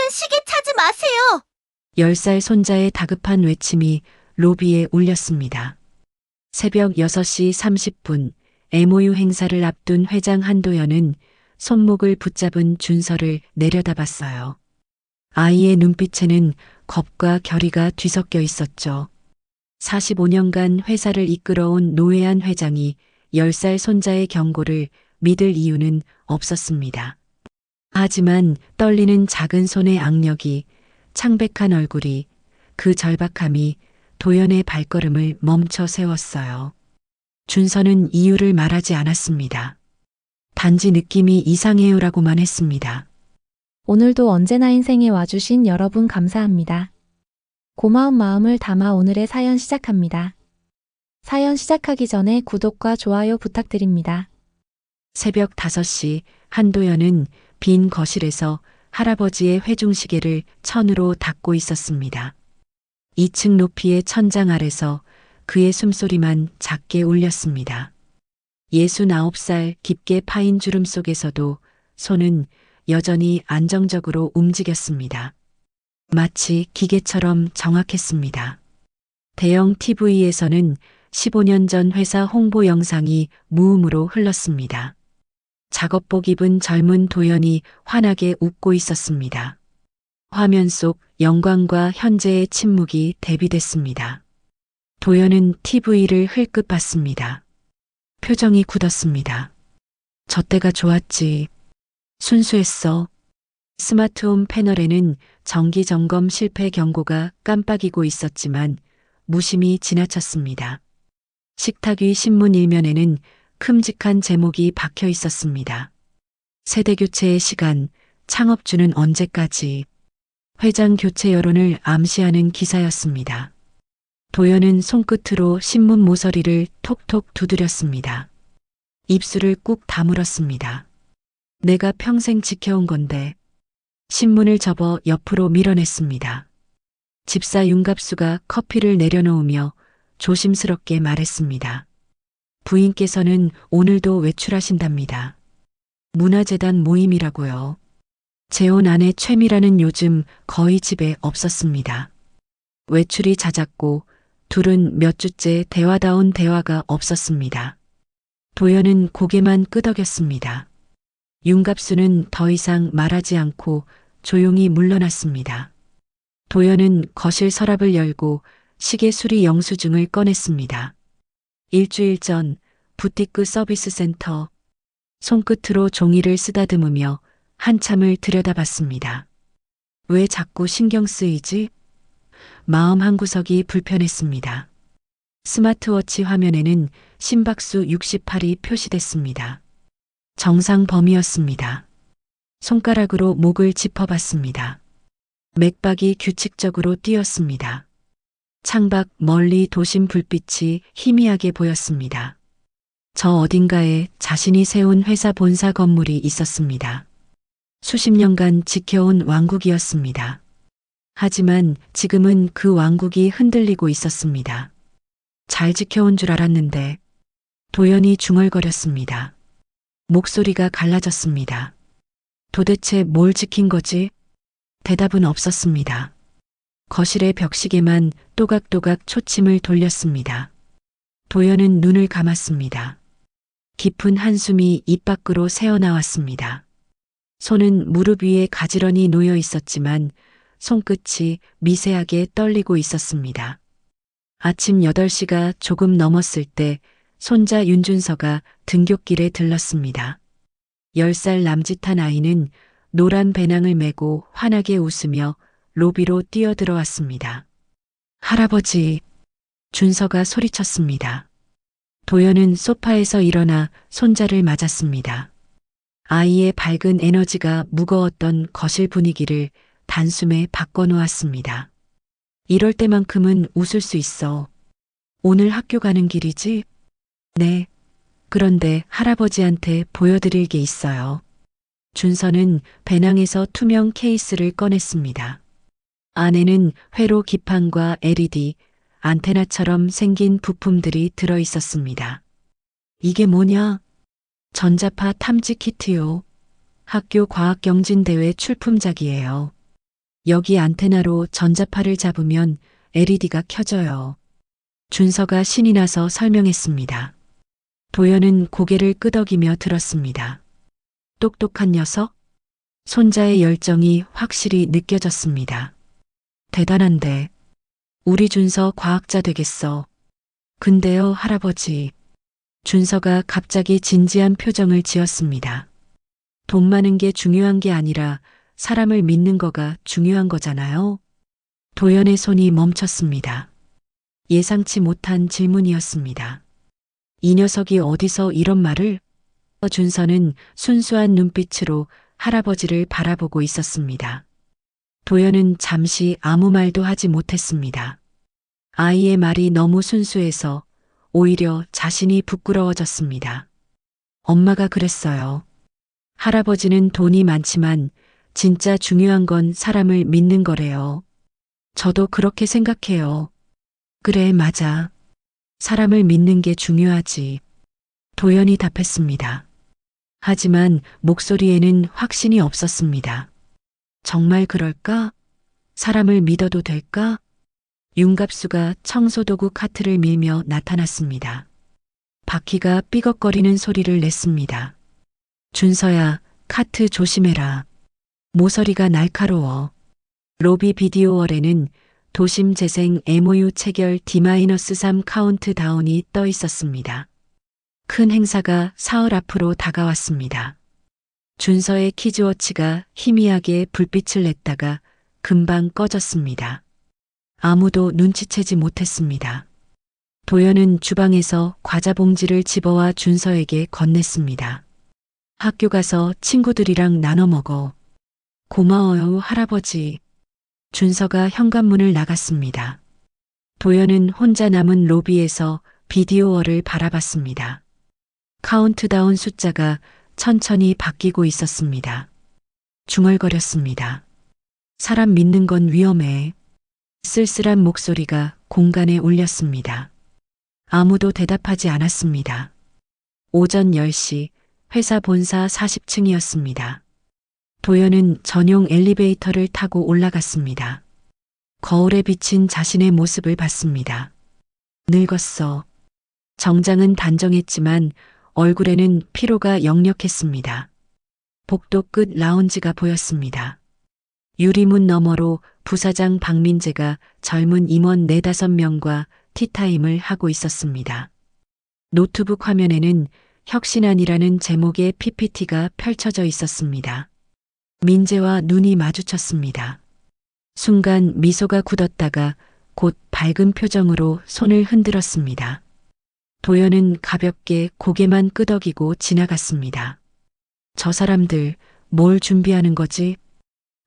시계 차지 마세요. 10살 손자의 다급한 외침이 로비에 울렸습니다. 새벽 6시 30분 MOU 행사를 앞둔 회장 한도연은 손목을 붙잡은 준서를 내려다봤어요. 아이의 눈빛에는 겁과 결의가 뒤섞여 있었죠. 45년간 회사를 이끌어온 노회한 회장이 10살 손자의 경고를 믿을 이유는 없었습니다. 하지만 떨리는 작은 손의 악력이, 창백한 얼굴이, 그 절박함이 도연의 발걸음을 멈춰 세웠어요. 준서는 이유를 말하지 않았습니다. 단지 느낌이 이상해요라고만 했습니다. 오늘도 언제나 인생에 와주신 여러분 감사합니다. 고마운 마음을 담아 오늘의 사연 시작합니다. 사연 시작하기 전에 구독과 좋아요 부탁드립니다. 새벽 5시 한도연은 빈 거실에서 할아버지의 회중시계를 천으로 닫고 있었습니다. 2층 높이의 천장 아래서 그의 숨소리만 작게 울렸습니다. 69살 깊게 파인 주름 속에서도 손은 여전히 안정적으로 움직였습니다. 마치 기계처럼 정확했습니다. 대형 TV에서는 15년 전 회사 홍보 영상이 무음으로 흘렀습니다. 작업복 입은 젊은 도연이 환하게 웃고 있었습니다. 화면 속 영광과 현재의 침묵이 대비됐습니다. 도연은 TV를 흘끗 봤습니다. 표정이 굳었습니다. 저 때가 좋았지. 순수했어. 스마트홈 패널에는 정기 점검 실패 경고가 깜빡이고 있었지만 무심히 지나쳤습니다. 식탁 위 신문 일면에는 큼직한 제목이 박혀 있었습니다. 세대 교체의 시간, 창업주는 언제까지. 회장 교체 여론을 암시하는 기사였습니다. 도연은 손끝으로 신문 모서리를 톡톡 두드렸습니다. 입술을 꾹 다물었습니다. 내가 평생 지켜온 건데. 신문을 접어 옆으로 밀어냈습니다. 집사 윤갑수가 커피를 내려놓으며 조심스럽게 말했습니다. 부인께서는 오늘도 외출하신답니다. 문화재단 모임이라고요. 재혼 아내 최미라는 요즘 거의 집에 없었습니다. 외출이 잦았고 둘은 몇 주째 대화다운 대화가 없었습니다. 도연은 고개만 끄덕였습니다. 윤갑수는 더 이상 말하지 않고 조용히 물러났습니다. 도연은 거실 서랍을 열고 시계 수리 영수증을 꺼냈습니다. 일주일 전 부티크 서비스 센터. 손끝으로 종이를 쓰다듬으며 한참을 들여다봤습니다. 왜 자꾸 신경 쓰이지? 마음 한구석이 불편했습니다. 스마트워치 화면에는 심박수 68이 표시됐습니다. 정상 범위였습니다. 손가락으로 목을 짚어봤습니다. 맥박이 규칙적으로 뛰었습니다. 창밖 멀리 도심 불빛이 희미하게 보였습니다. 저 어딘가에 자신이 세운 회사 본사 건물이 있었습니다. 수십 년간 지켜온 왕국이었습니다. 하지만 지금은 그 왕국이 흔들리고 있었습니다. 잘 지켜온 줄 알았는데. 도연이 중얼거렸습니다. 목소리가 갈라졌습니다. 도대체 뭘 지킨 거지? 대답은 없었습니다. 거실의 벽시계만 또각또각 초침을 돌렸습니다. 도연은 눈을 감았습니다. 깊은 한숨이 입 밖으로 새어나왔습니다. 손은 무릎 위에 가지런히 놓여 있었지만 손끝이 미세하게 떨리고 있었습니다. 아침 8시가 조금 넘었을 때 손자 윤준서가 등굣길에 들렀습니다. 10살 남짓한 아이는 노란 배낭을 메고 환하게 웃으며 로비로 뛰어들어왔습니다. 할아버지, 준서가 소리쳤습니다. 도연은 소파에서 일어나 손자를 맞았습니다. 아이의 밝은 에너지가 무거웠던 거실 분위기를 단숨에 바꿔놓았습니다. 이럴 때만큼은 웃을 수 있어. 오늘 학교 가는 길이지? 네. 그런데 할아버지한테 보여드릴 게 있어요. 준서는 배낭에서 투명 케이스를 꺼냈습니다. 안에는 회로 기판과 LED, 안테나처럼 생긴 부품들이 들어 있었습니다. 이게 뭐냐? 전자파 탐지 키트요. 학교 과학경진대회 출품작이에요. 여기 안테나로 전자파를 잡으면 LED가 켜져요. 준서가 신이 나서 설명했습니다. 도연은 고개를 끄덕이며 들었습니다. 똑똑한 녀석? 손자의 열정이 확실히 느껴졌습니다. 대단한데. 우리 준서 과학자 되겠어. 근데요, 할아버지. 준서가 갑자기 진지한 표정을 지었습니다. 돈 많은 게 중요한 게 아니라 사람을 믿는 거가 중요한 거잖아요. 도연의 손이 멈췄습니다. 예상치 못한 질문이었습니다. 이 녀석이 어디서 이런 말을? 준서는 순수한 눈빛으로 할아버지를 바라보고 있었습니다. 도연은 잠시 아무 말도 하지 못했습니다. 아이의 말이 너무 순수해서 오히려 자신이 부끄러워졌습니다. 엄마가 그랬어요. 할아버지는 돈이 많지만 진짜 중요한 건 사람을 믿는 거래요. 저도 그렇게 생각해요. 그래, 맞아. 사람을 믿는 게 중요하지. 도연이 답했습니다. 하지만 목소리에는 확신이 없었습니다. 정말 그럴까? 사람을 믿어도 될까? 윤갑수가 청소도구 카트를 밀며 나타났습니다. 바퀴가 삐걱거리는 소리를 냈습니다. 준서야, 카트 조심해라. 모서리가 날카로워. 로비 비디오월에는 도심 재생 MOU 체결 D-3 카운트다운이 떠 있었습니다. 큰 행사가 사흘 앞으로 다가왔습니다. 준서의 키즈워치가 희미하게 불빛을 냈다가 금방 꺼졌습니다. 아무도 눈치채지 못했습니다. 도연은 주방에서 과자 봉지를 집어와 준서에게 건넸습니다. 학교 가서 친구들이랑 나눠 먹어. 고마워요, 할아버지. 준서가 현관문을 나갔습니다. 도연은 혼자 남은 로비에서 비디오월을 바라봤습니다. 카운트다운 숫자가 천천히 바뀌고 있었습니다. 중얼거렸습니다. 사람 믿는 건 위험해. 쓸쓸한 목소리가 공간에 울렸습니다. 아무도 대답하지 않았습니다. 오전 10시 회사 본사 40층이었습니다. 도연은 전용 엘리베이터를 타고 올라갔습니다. 거울에 비친 자신의 모습을 봤습니다. 늙었어. 정장은 단정했지만 얼굴에는 피로가 역력했습니다. 복도 끝 라운지가 보였습니다. 유리문 너머로 부사장 박민재가 젊은 임원 4-5명과 티타임을 하고 있었습니다. 노트북 화면에는 혁신안이라는 제목의 PPT가 펼쳐져 있었습니다. 민재와 눈이 마주쳤습니다. 순간 미소가 굳었다가 곧 밝은 표정으로 손을 흔들었습니다. 도연은 가볍게 고개만 끄덕이고 지나갔습니다. 저 사람들 뭘 준비하는 거지?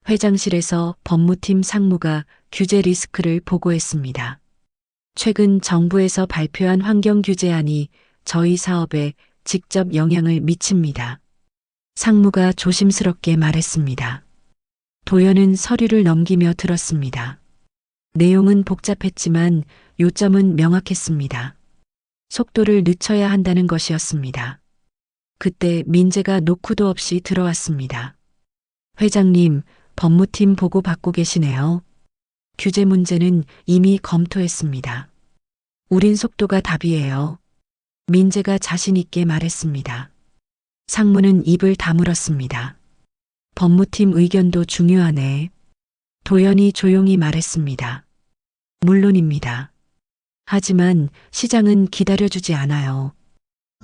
회장실에서 법무팀 상무가 규제 리스크를 보고했습니다. 최근 정부에서 발표한 환경 규제안이 저희 사업에 직접 영향을 미칩니다. 상무가 조심스럽게 말했습니다. 도연은 서류를 넘기며 들었습니다. 내용은 복잡했지만 요점은 명확했습니다. 속도를 늦춰야 한다는 것이었습니다. 그때 민재가 노크도 없이 들어왔습니다. 회장님, 법무팀 보고 받고 계시네요. 규제 문제는 이미 검토했습니다. 우린 속도가 답이에요. 민재가 자신 있게 말했습니다. 상무는 입을 다물었습니다. 법무팀 의견도 중요하네. 도연이 조용히 말했습니다. 물론입니다. 하지만 시장은 기다려주지 않아요.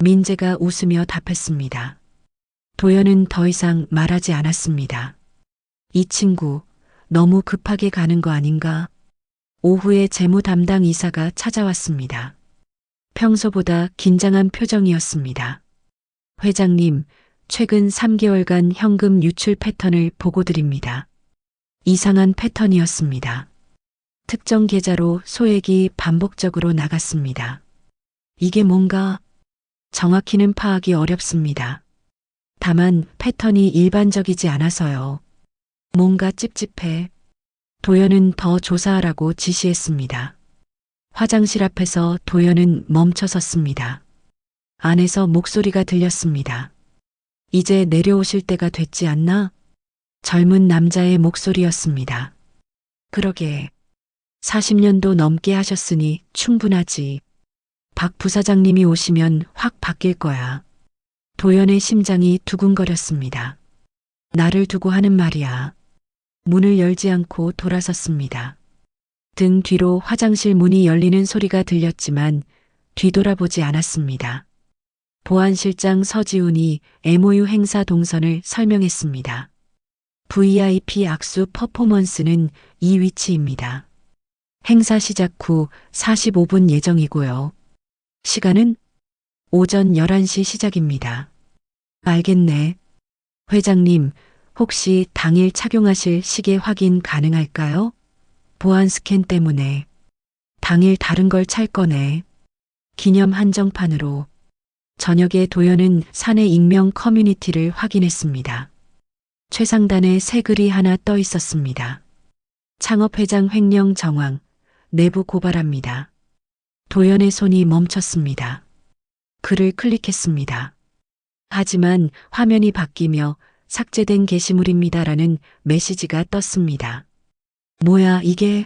민재가 웃으며 답했습니다. 도연은 더 이상 말하지 않았습니다. 이 친구 너무 급하게 가는 거 아닌가? 오후에 재무 담당 이사가 찾아왔습니다. 평소보다 긴장한 표정이었습니다. 회장님, 최근 3개월간 현금 유출 패턴을 보고 드립니다. 이상한 패턴이었습니다. 특정 계좌로 소액이 반복적으로 나갔습니다. 이게 뭔가 정확히는 파악이 어렵습니다. 다만 패턴이 일반적이지 않아서요. 뭔가 찝찝해. 도연은 더 조사하라고 지시했습니다. 화장실 앞에서 도연은 멈춰섰습니다. 안에서 목소리가 들렸습니다. 이제 내려오실 때가 됐지 않나? 젊은 남자의 목소리였습니다. 그러게. 40년도 넘게 하셨으니 충분하지. 박 부사장님이 오시면 확 바뀔 거야. 도연의 심장이 두근거렸습니다. 나를 두고 하는 말이야. 문을 열지 않고 돌아섰습니다. 등 뒤로 화장실 문이 열리는 소리가 들렸지만 뒤돌아보지 않았습니다. 보안실장 서지훈이 MOU 행사 동선을 설명했습니다. VIP 악수 퍼포먼스는 이 위치입니다. 행사 시작 후 45분 예정이고요. 시간은 오전 11시 시작입니다. 알겠네. 회장님, 혹시 당일 착용하실 시계 확인 가능할까요? 보안 스캔 때문에. 당일 다른 걸 찰 거네. 기념 한정판으로. 저녁에 도연은 사내 익명 커뮤니티를 확인했습니다. 최상단에 새 글이 하나 떠 있었습니다. 창업회장 횡령 정황, 내부 고발합니다. 도연의 손이 멈췄습니다. 글을 클릭했습니다. 하지만 화면이 바뀌며 삭제된 게시물입니다라는 메시지가 떴습니다. 뭐야 이게?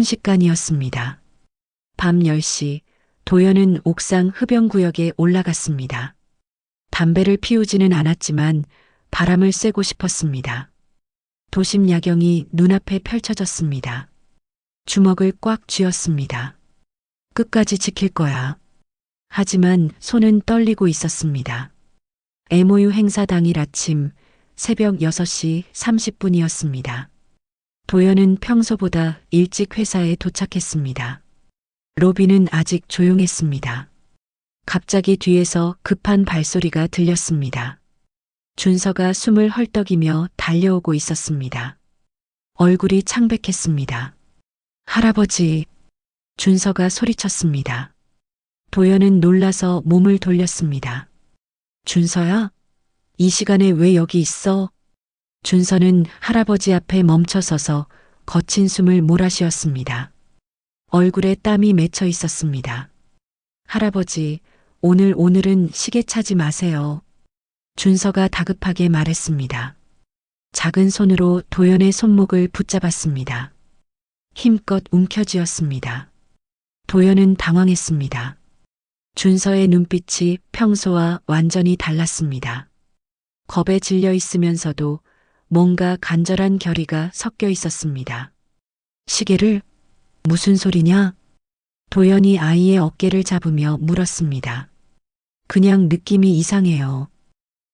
순식간이었습니다. 밤 10시 도연은 옥상 흡연구역에 올라갔습니다. 담배를 피우지는 않았지만 바람을 쐬고 싶었습니다. 도심 야경이 눈앞에 펼쳐졌습니다. 주먹을 꽉 쥐었습니다. 끝까지 지킬 거야. 하지만 손은 떨리고 있었습니다. MOU 행사 당일 아침 새벽 6시 30분이었습니다. 도연은 평소보다 일찍 회사에 도착했습니다. 로비는 아직 조용했습니다. 갑자기 뒤에서 급한 발소리가 들렸습니다. 준서가 숨을 헐떡이며 달려오고 있었습니다. 얼굴이 창백했습니다. 할아버지, 준서가 소리쳤습니다. 도연은 놀라서 몸을 돌렸습니다. 준서야? 이 시간에 왜 여기 있어? 준서는 할아버지 앞에 멈춰서서 거친 숨을 몰아쉬었습니다. 얼굴에 땀이 맺혀 있었습니다. 할아버지, 오늘은 시계 차지 마세요. 준서가 다급하게 말했습니다. 작은 손으로 도연의 손목을 붙잡았습니다. 힘껏 움켜쥐었습니다. 도연은 당황했습니다. 준서의 눈빛이 평소와 완전히 달랐습니다. 겁에 질려 있으면서도 뭔가 간절한 결의가 섞여 있었습니다. 시계를? 무슨 소리냐? 도연이 아이의 어깨를 잡으며 물었습니다. 그냥 느낌이 이상해요.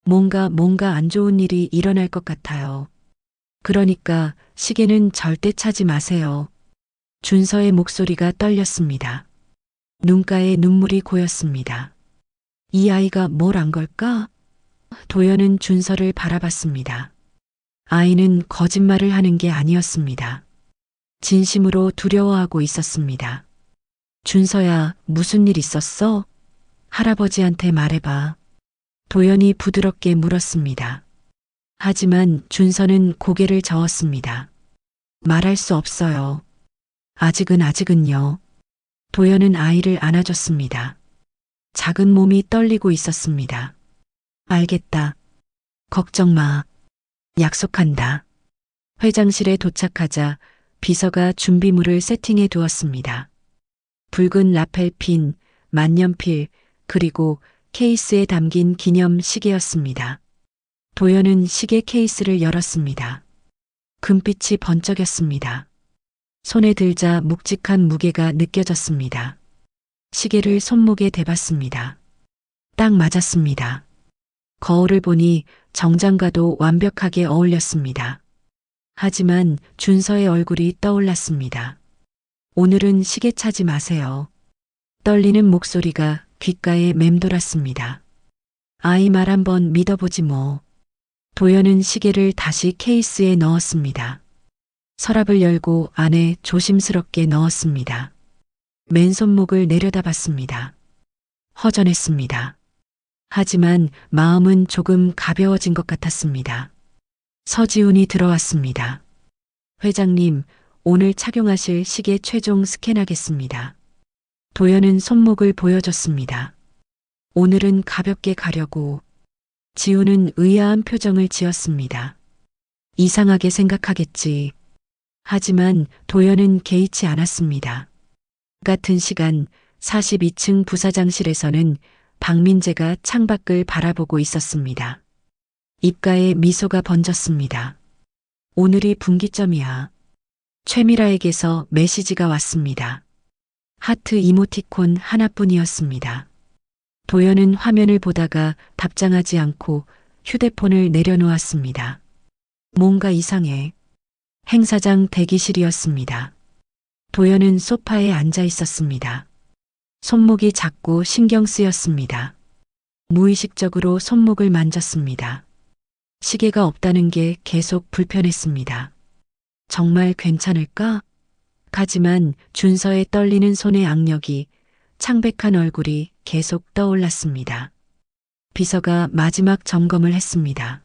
뭔가 안 좋은 일이 일어날 것 같아요. 그러니까 시계는 절대 차지 마세요. 준서의 목소리가 떨렸습니다. 눈가에 눈물이 고였습니다. 이 아이가 뭘 안 걸까? 도연은 준서를 바라봤습니다. 아이는 거짓말을 하는 게 아니었습니다. 진심으로 두려워하고 있었습니다. 준서야, 무슨 일 있었어? 할아버지한테 말해봐. 도연이 부드럽게 물었습니다. 하지만 준서는 고개를 저었습니다. 말할 수 없어요. 아직은요. 도연은 아이를 안아줬습니다. 작은 몸이 떨리고 있었습니다. 알겠다. 걱정 마. 약속한다. 회장실에 도착하자 비서가 준비물을 세팅해 두었습니다. 붉은 라펠핀, 만년필, 그리고 케이스에 담긴 기념 시계였습니다. 도연은 시계 케이스를 열었습니다. 금빛이 번쩍였습니다. 손에 들자 묵직한 무게가 느껴졌습니다. 시계를 손목에 대봤습니다. 딱 맞았습니다. 거울을 보니 정장과도 완벽하게 어울렸습니다. 하지만 준서의 얼굴이 떠올랐습니다. 오늘은 시계 차지 마세요. 떨리는 목소리가 귓가에 맴돌았습니다. 아이 말 한번 믿어보지 뭐. 도연은 시계를 다시 케이스에 넣었습니다. 서랍을 열고 안에 조심스럽게 넣었습니다. 맨손목을 내려다봤습니다. 허전했습니다. 하지만 마음은 조금 가벼워진 것 같았습니다. 서지훈이 들어왔습니다. 회장님, 오늘 착용하실 시계 최종 스캔하겠습니다. 도연은 손목을 보여줬습니다. 오늘은 가볍게 가려고. 지훈은 의아한 표정을 지었습니다. 이상하게 생각하겠지. 하지만 도연은 개의치 않았습니다. 같은 시간 42층 부사장실에서는 박민재가 창밖을 바라보고 있었습니다. 입가에 미소가 번졌습니다. 오늘이 분기점이야. 최미라에게서 메시지가 왔습니다. 하트 이모티콘 하나뿐이었습니다. 도연은 화면을 보다가 답장하지 않고 휴대폰을 내려놓았습니다. 뭔가 이상해. 행사장 대기실이었습니다. 도연은 소파에 앉아 있었습니다. 손목이 작고 신경 쓰였습니다. 무의식적으로 손목을 만졌습니다. 시계가 없다는 게 계속 불편했습니다. 정말 괜찮을까? 하지만 준서의 떨리는 손의 악력이, 창백한 얼굴이 계속 떠올랐습니다. 비서가 마지막 점검을 했습니다.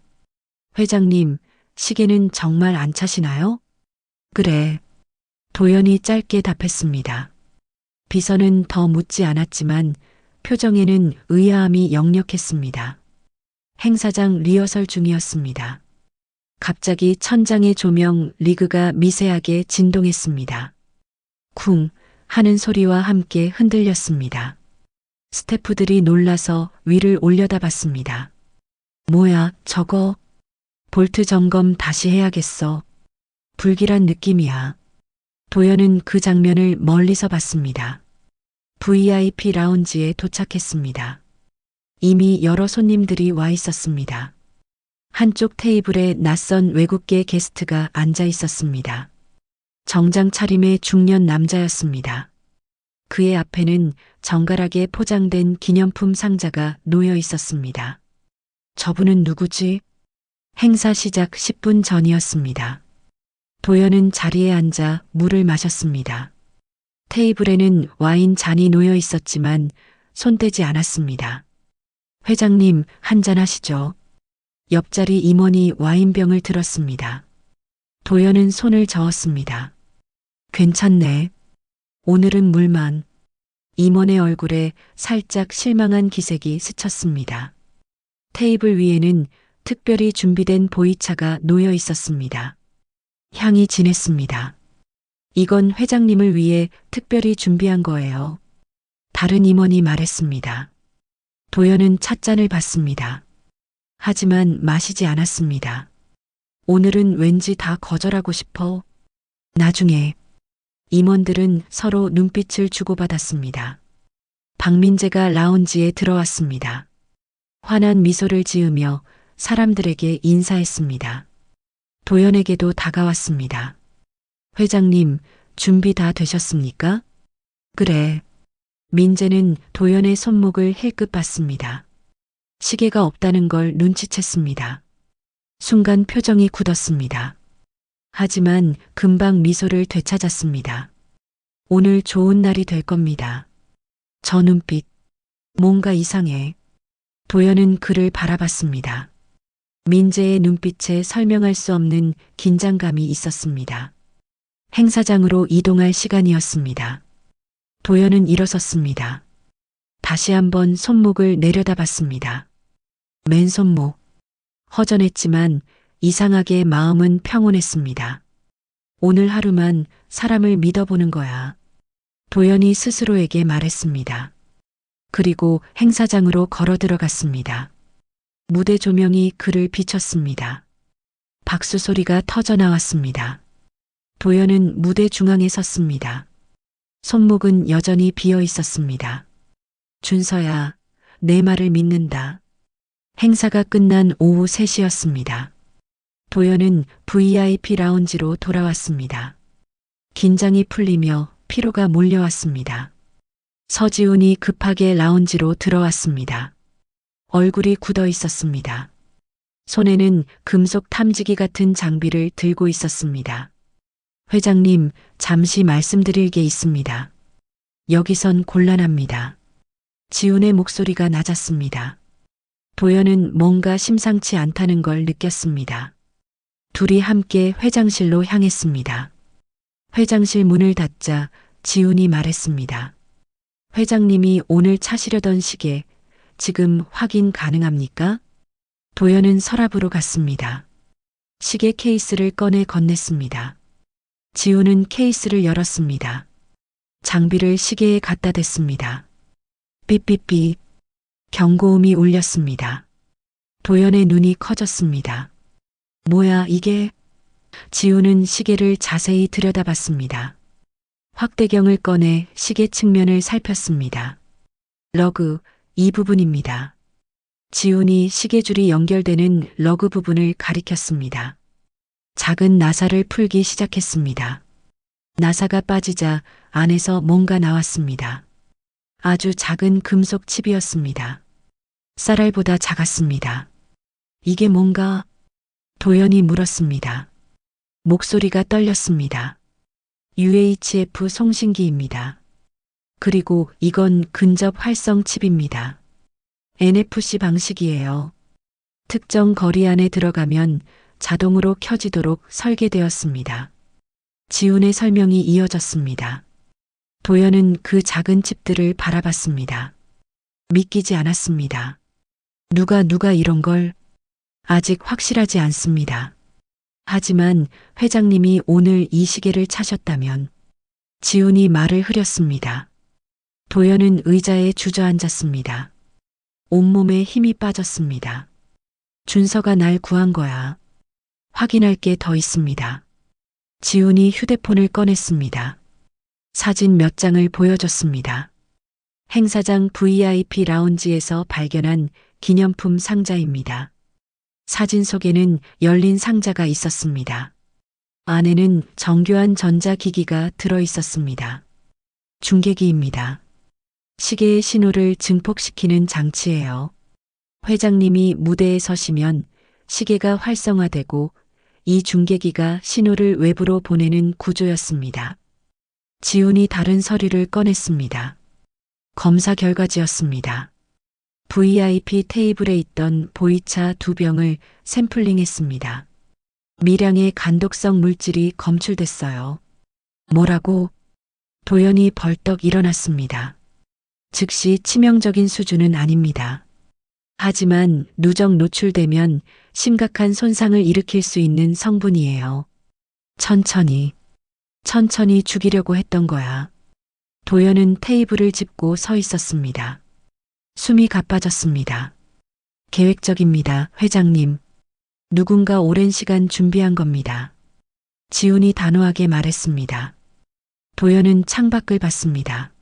회장님, 시계는 정말 안 차시나요? 그래. 도연이 짧게 답했습니다. 비서는 더 묻지 않았지만 표정에는 의아함이 역력했습니다. 행사장 리허설 중이었습니다. 갑자기 천장의 조명 리그가 미세하게 진동했습니다. 쿵 하는 소리와 함께 흔들렸습니다. 스태프들이 놀라서 위를 올려다봤습니다. 뭐야, 저거? 볼트 점검 다시 해야겠어. 불길한 느낌이야. 도연은 그 장면을 멀리서 봤습니다. VIP 라운지에 도착했습니다. 이미 여러 손님들이 와 있었습니다. 한쪽 테이블에 낯선 외국계 게스트가 앉아 있었습니다. 정장 차림의 중년 남자였습니다. 그의 앞에는 정갈하게 포장된 기념품 상자가 놓여 있었습니다. 저분은 누구지? 행사 시작 10분 전이었습니다. 도연은 자리에 앉아 물을 마셨습니다. 테이블에는 와인 잔이 놓여 있었지만 손대지 않았습니다. 회장님, 한잔 하시죠. 옆자리 임원이 와인병을 들었습니다. 도연은 손을 저었습니다. 괜찮네. 오늘은 물만. 임원의 얼굴에 살짝 실망한 기색이 스쳤습니다. 테이블 위에는 특별히 준비된 보이차가 놓여 있었습니다. 향이 진했습니다. 이건 회장님을 위해 특별히 준비한 거예요. 다른 임원이 말했습니다. 도연은 찻잔을 받습니다. 하지만 마시지 않았습니다. 오늘은 왠지 다 거절하고 싶어. 나중에. 임원들은 서로 눈빛을 주고받았습니다. 박민재가 라운지에 들어왔습니다. 환한 미소를 지으며 사람들에게 인사했습니다. 도연에게도 다가왔습니다. 회장님, 준비 다 되셨습니까? 그래. 민재는 도연의 손목을 힐끗 봤습니다. 시계가 없다는 걸 눈치챘습니다. 순간 표정이 굳었습니다. 하지만 금방 미소를 되찾았습니다. 오늘 좋은 날이 될 겁니다. 저 눈빛, 뭔가 이상해. 도연은 그를 바라봤습니다. 민재의 눈빛에 설명할 수 없는 긴장감이 있었습니다. 행사장으로 이동할 시간이었습니다. 도연은 일어섰습니다. 다시 한번 손목을 내려다봤습니다. 맨손목. 허전했지만 이상하게 마음은 평온했습니다. 오늘 하루만 사람을 믿어보는 거야. 도연이 스스로에게 말했습니다. 그리고 행사장으로 걸어 들어갔습니다. 무대 조명이 그를 비췄습니다. 박수 소리가 터져 나왔습니다. 도연은 무대 중앙에 섰습니다. 손목은 여전히 비어 있었습니다. 준서야, 내 말을 믿는다. 행사가 끝난 오후 3시였습니다. 도연은 VIP 라운지로 돌아왔습니다. 긴장이 풀리며 피로가 몰려왔습니다. 서지훈이 급하게 라운지로 들어왔습니다. 얼굴이 굳어 있었습니다. 손에는 금속 탐지기 같은 장비를 들고 있었습니다. 회장님, 잠시 말씀드릴 게 있습니다. 여기선 곤란합니다. 지훈의 목소리가 낮았습니다. 도연은 뭔가 심상치 않다는 걸 느꼈습니다. 둘이 함께 회장실로 향했습니다. 회장실 문을 닫자 지훈이 말했습니다. 회장님이 오늘 차시려던 시계 지금 확인 가능합니까? 도연은 서랍으로 갔습니다. 시계 케이스를 꺼내 건넸습니다. 지우는 케이스를 열었습니다. 장비를 시계에 갖다 댔습니다. 삐삐삐. 경고음이 울렸습니다. 도연의 눈이 커졌습니다. 뭐야 이게? 지우는 시계를 자세히 들여다봤습니다. 확대경을 꺼내 시계 측면을 살폈습니다. 러그, 이 부분입니다. 지훈이 시계줄이 연결되는 러그 부분을 가리켰습니다. 작은 나사를 풀기 시작했습니다. 나사가 빠지자 안에서 뭔가 나왔습니다. 아주 작은 금속 칩이었습니다. 쌀알보다 작았습니다. 이게 뭔가? 도연이 물었습니다. 목소리가 떨렸습니다. UHF 송신기입니다. 그리고 이건 근접 활성 칩입니다. NFC 방식이에요. 특정 거리 안에 들어가면 자동으로 켜지도록 설계되었습니다. 지훈의 설명이 이어졌습니다. 도연은 그 작은 칩들을 바라봤습니다. 믿기지 않았습니다. 누가 이런 걸? 아직 확실하지 않습니다. 하지만 회장님이 오늘 이 시계를 차셨다면 지훈이 말을 흐렸습니다. 도연은 의자에 주저앉았습니다. 온몸에 힘이 빠졌습니다. 준서가 날 구한 거야. 확인할 게 더 있습니다. 지훈이 휴대폰을 꺼냈습니다. 사진 몇 장을 보여줬습니다. 행사장 VIP 라운지에서 발견한 기념품 상자입니다. 사진 속에는 열린 상자가 있었습니다. 안에는 정교한 전자기기가 들어 있었습니다. 중계기입니다. 시계의 신호를 증폭시키는 장치예요. 회장님이 무대에 서시면 시계가 활성화되고 이 중계기가 신호를 외부로 보내는 구조였습니다. 지훈이 다른 서류를 꺼냈습니다. 검사 결과지였습니다. VIP 테이블에 있던 보이차 2병을 샘플링했습니다. 미량의 간독성 물질이 검출됐어요. 뭐라고? 도연이 벌떡 일어났습니다. 즉시 치명적인 수준은 아닙니다. 하지만 누적 노출되면 심각한 손상을 일으킬 수 있는 성분이에요. 천천히 죽이려고 했던 거야. 도연은 테이블을 짚고 서 있었습니다. 숨이 가빠졌습니다. 계획적입니다, 회장님. 누군가 오랜 시간 준비한 겁니다. 지훈이 단호하게 말했습니다. 도연은 창밖을 봤습니다.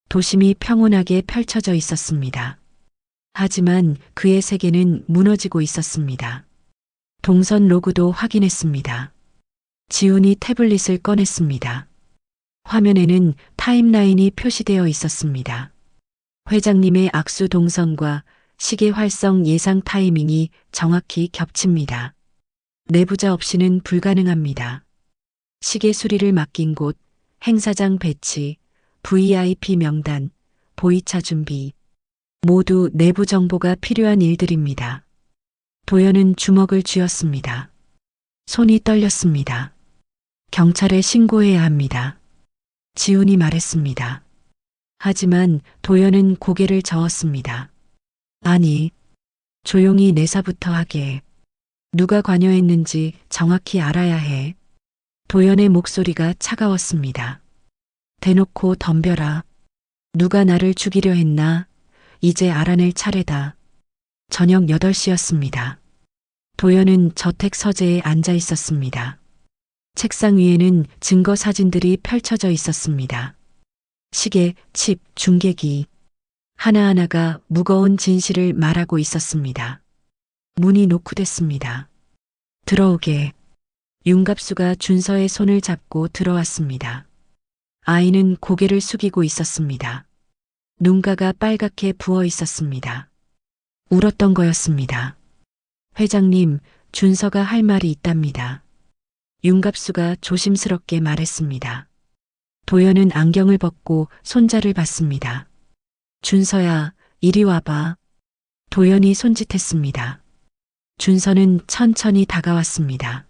도심이 평온하게 펼쳐져 있었습니다. 하지만 그의 세계는 무너지고 있었습니다. 동선 로그도 확인했습니다. 지훈이 태블릿을 꺼냈습니다. 화면에는 타임라인이 표시되어 있었습니다. 회장님의 악수 동선과 시계 활성 예상 타이밍이 정확히 겹칩니다. 내부자 없이는 불가능합니다. 시계 수리를 맡긴 곳, 행사장 배치, VIP 명단, 보이차 준비, 모두 내부 정보가 필요한 일들입니다. 도연은 주먹을 쥐었습니다. 손이 떨렸습니다. 경찰에 신고해야 합니다. 지훈이 말했습니다. 하지만 도연은 고개를 저었습니다. 아니, 조용히 내사부터 하게. 누가 관여했는지 정확히 알아야 해. 도연의 목소리가 차가웠습니다. 대놓고 덤벼라. 누가 나를 죽이려 했나? 이제 알아낼 차례다. 저녁 8시였습니다. 도연은 저택 서재에 앉아 있었습니다. 책상 위에는 증거 사진들이 펼쳐져 있었습니다. 시계, 칩, 중계기. 하나하나가 무거운 진실을 말하고 있었습니다. 문이 노크됐습니다. 들어오게. 윤갑수가 준서의 손을 잡고 들어왔습니다. 아이는 고개를 숙이고 있었습니다. 눈가가 빨갛게 부어 있었습니다. 울었던 거였습니다. 회장님, 준서가 할 말이 있답니다. 윤갑수가 조심스럽게 말했습니다. 도연은 안경을 벗고 손자를 봤습니다. 준서야, 이리 와봐. 도연이 손짓했습니다. 준서는 천천히 다가왔습니다.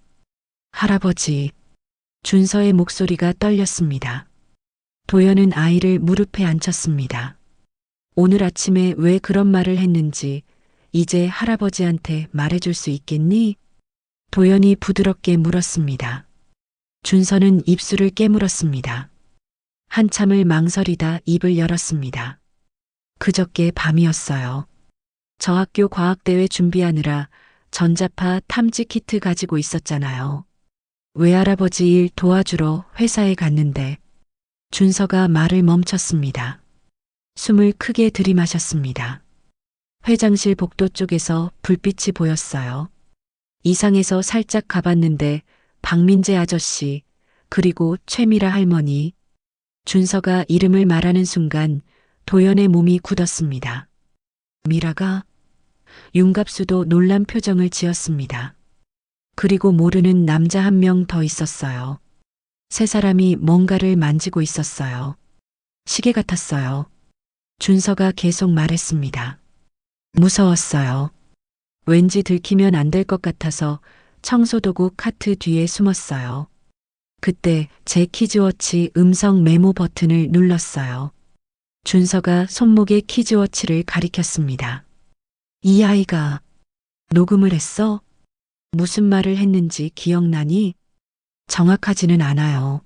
할아버지. 준서의 목소리가 떨렸습니다. 도연은 아이를 무릎에 앉혔습니다. 오늘 아침에 왜 그런 말을 했는지 이제 할아버지한테 말해줄 수 있겠니? 도연이 부드럽게 물었습니다. 준서는 입술을 깨물었습니다. 한참을 망설이다 입을 열었습니다. 그저께 밤이었어요. 저 학교 과학대회 준비하느라 전자파 탐지 키트 가지고 있었잖아요. 외할아버지 일 도와주러 회사에 갔는데 준서가 말을 멈췄습니다. 숨을 크게 들이마셨습니다. 회장실 복도 쪽에서 불빛이 보였어요. 이상해서 살짝 가봤는데 박민재 아저씨, 그리고 최미라 할머니. 준서가 이름을 말하는 순간 도연의 몸이 굳었습니다. 미라가? 윤갑수도 놀란 표정을 지었습니다. 그리고 모르는 남자 한 명 더 있었어요. 세 사람이 뭔가를 만지고 있었어요. 시계 같았어요. 준서가 계속 말했습니다. 무서웠어요. 왠지 들키면 안 될 것 같아서 청소도구 카트 뒤에 숨었어요. 그때 제 키즈워치 음성 메모 버튼을 눌렀어요. 준서가 손목에 키즈워치를 가리켰습니다. 이 아이가 녹음을 했어? 무슨 말을 했는지 기억나니? 정확하지는 않아요.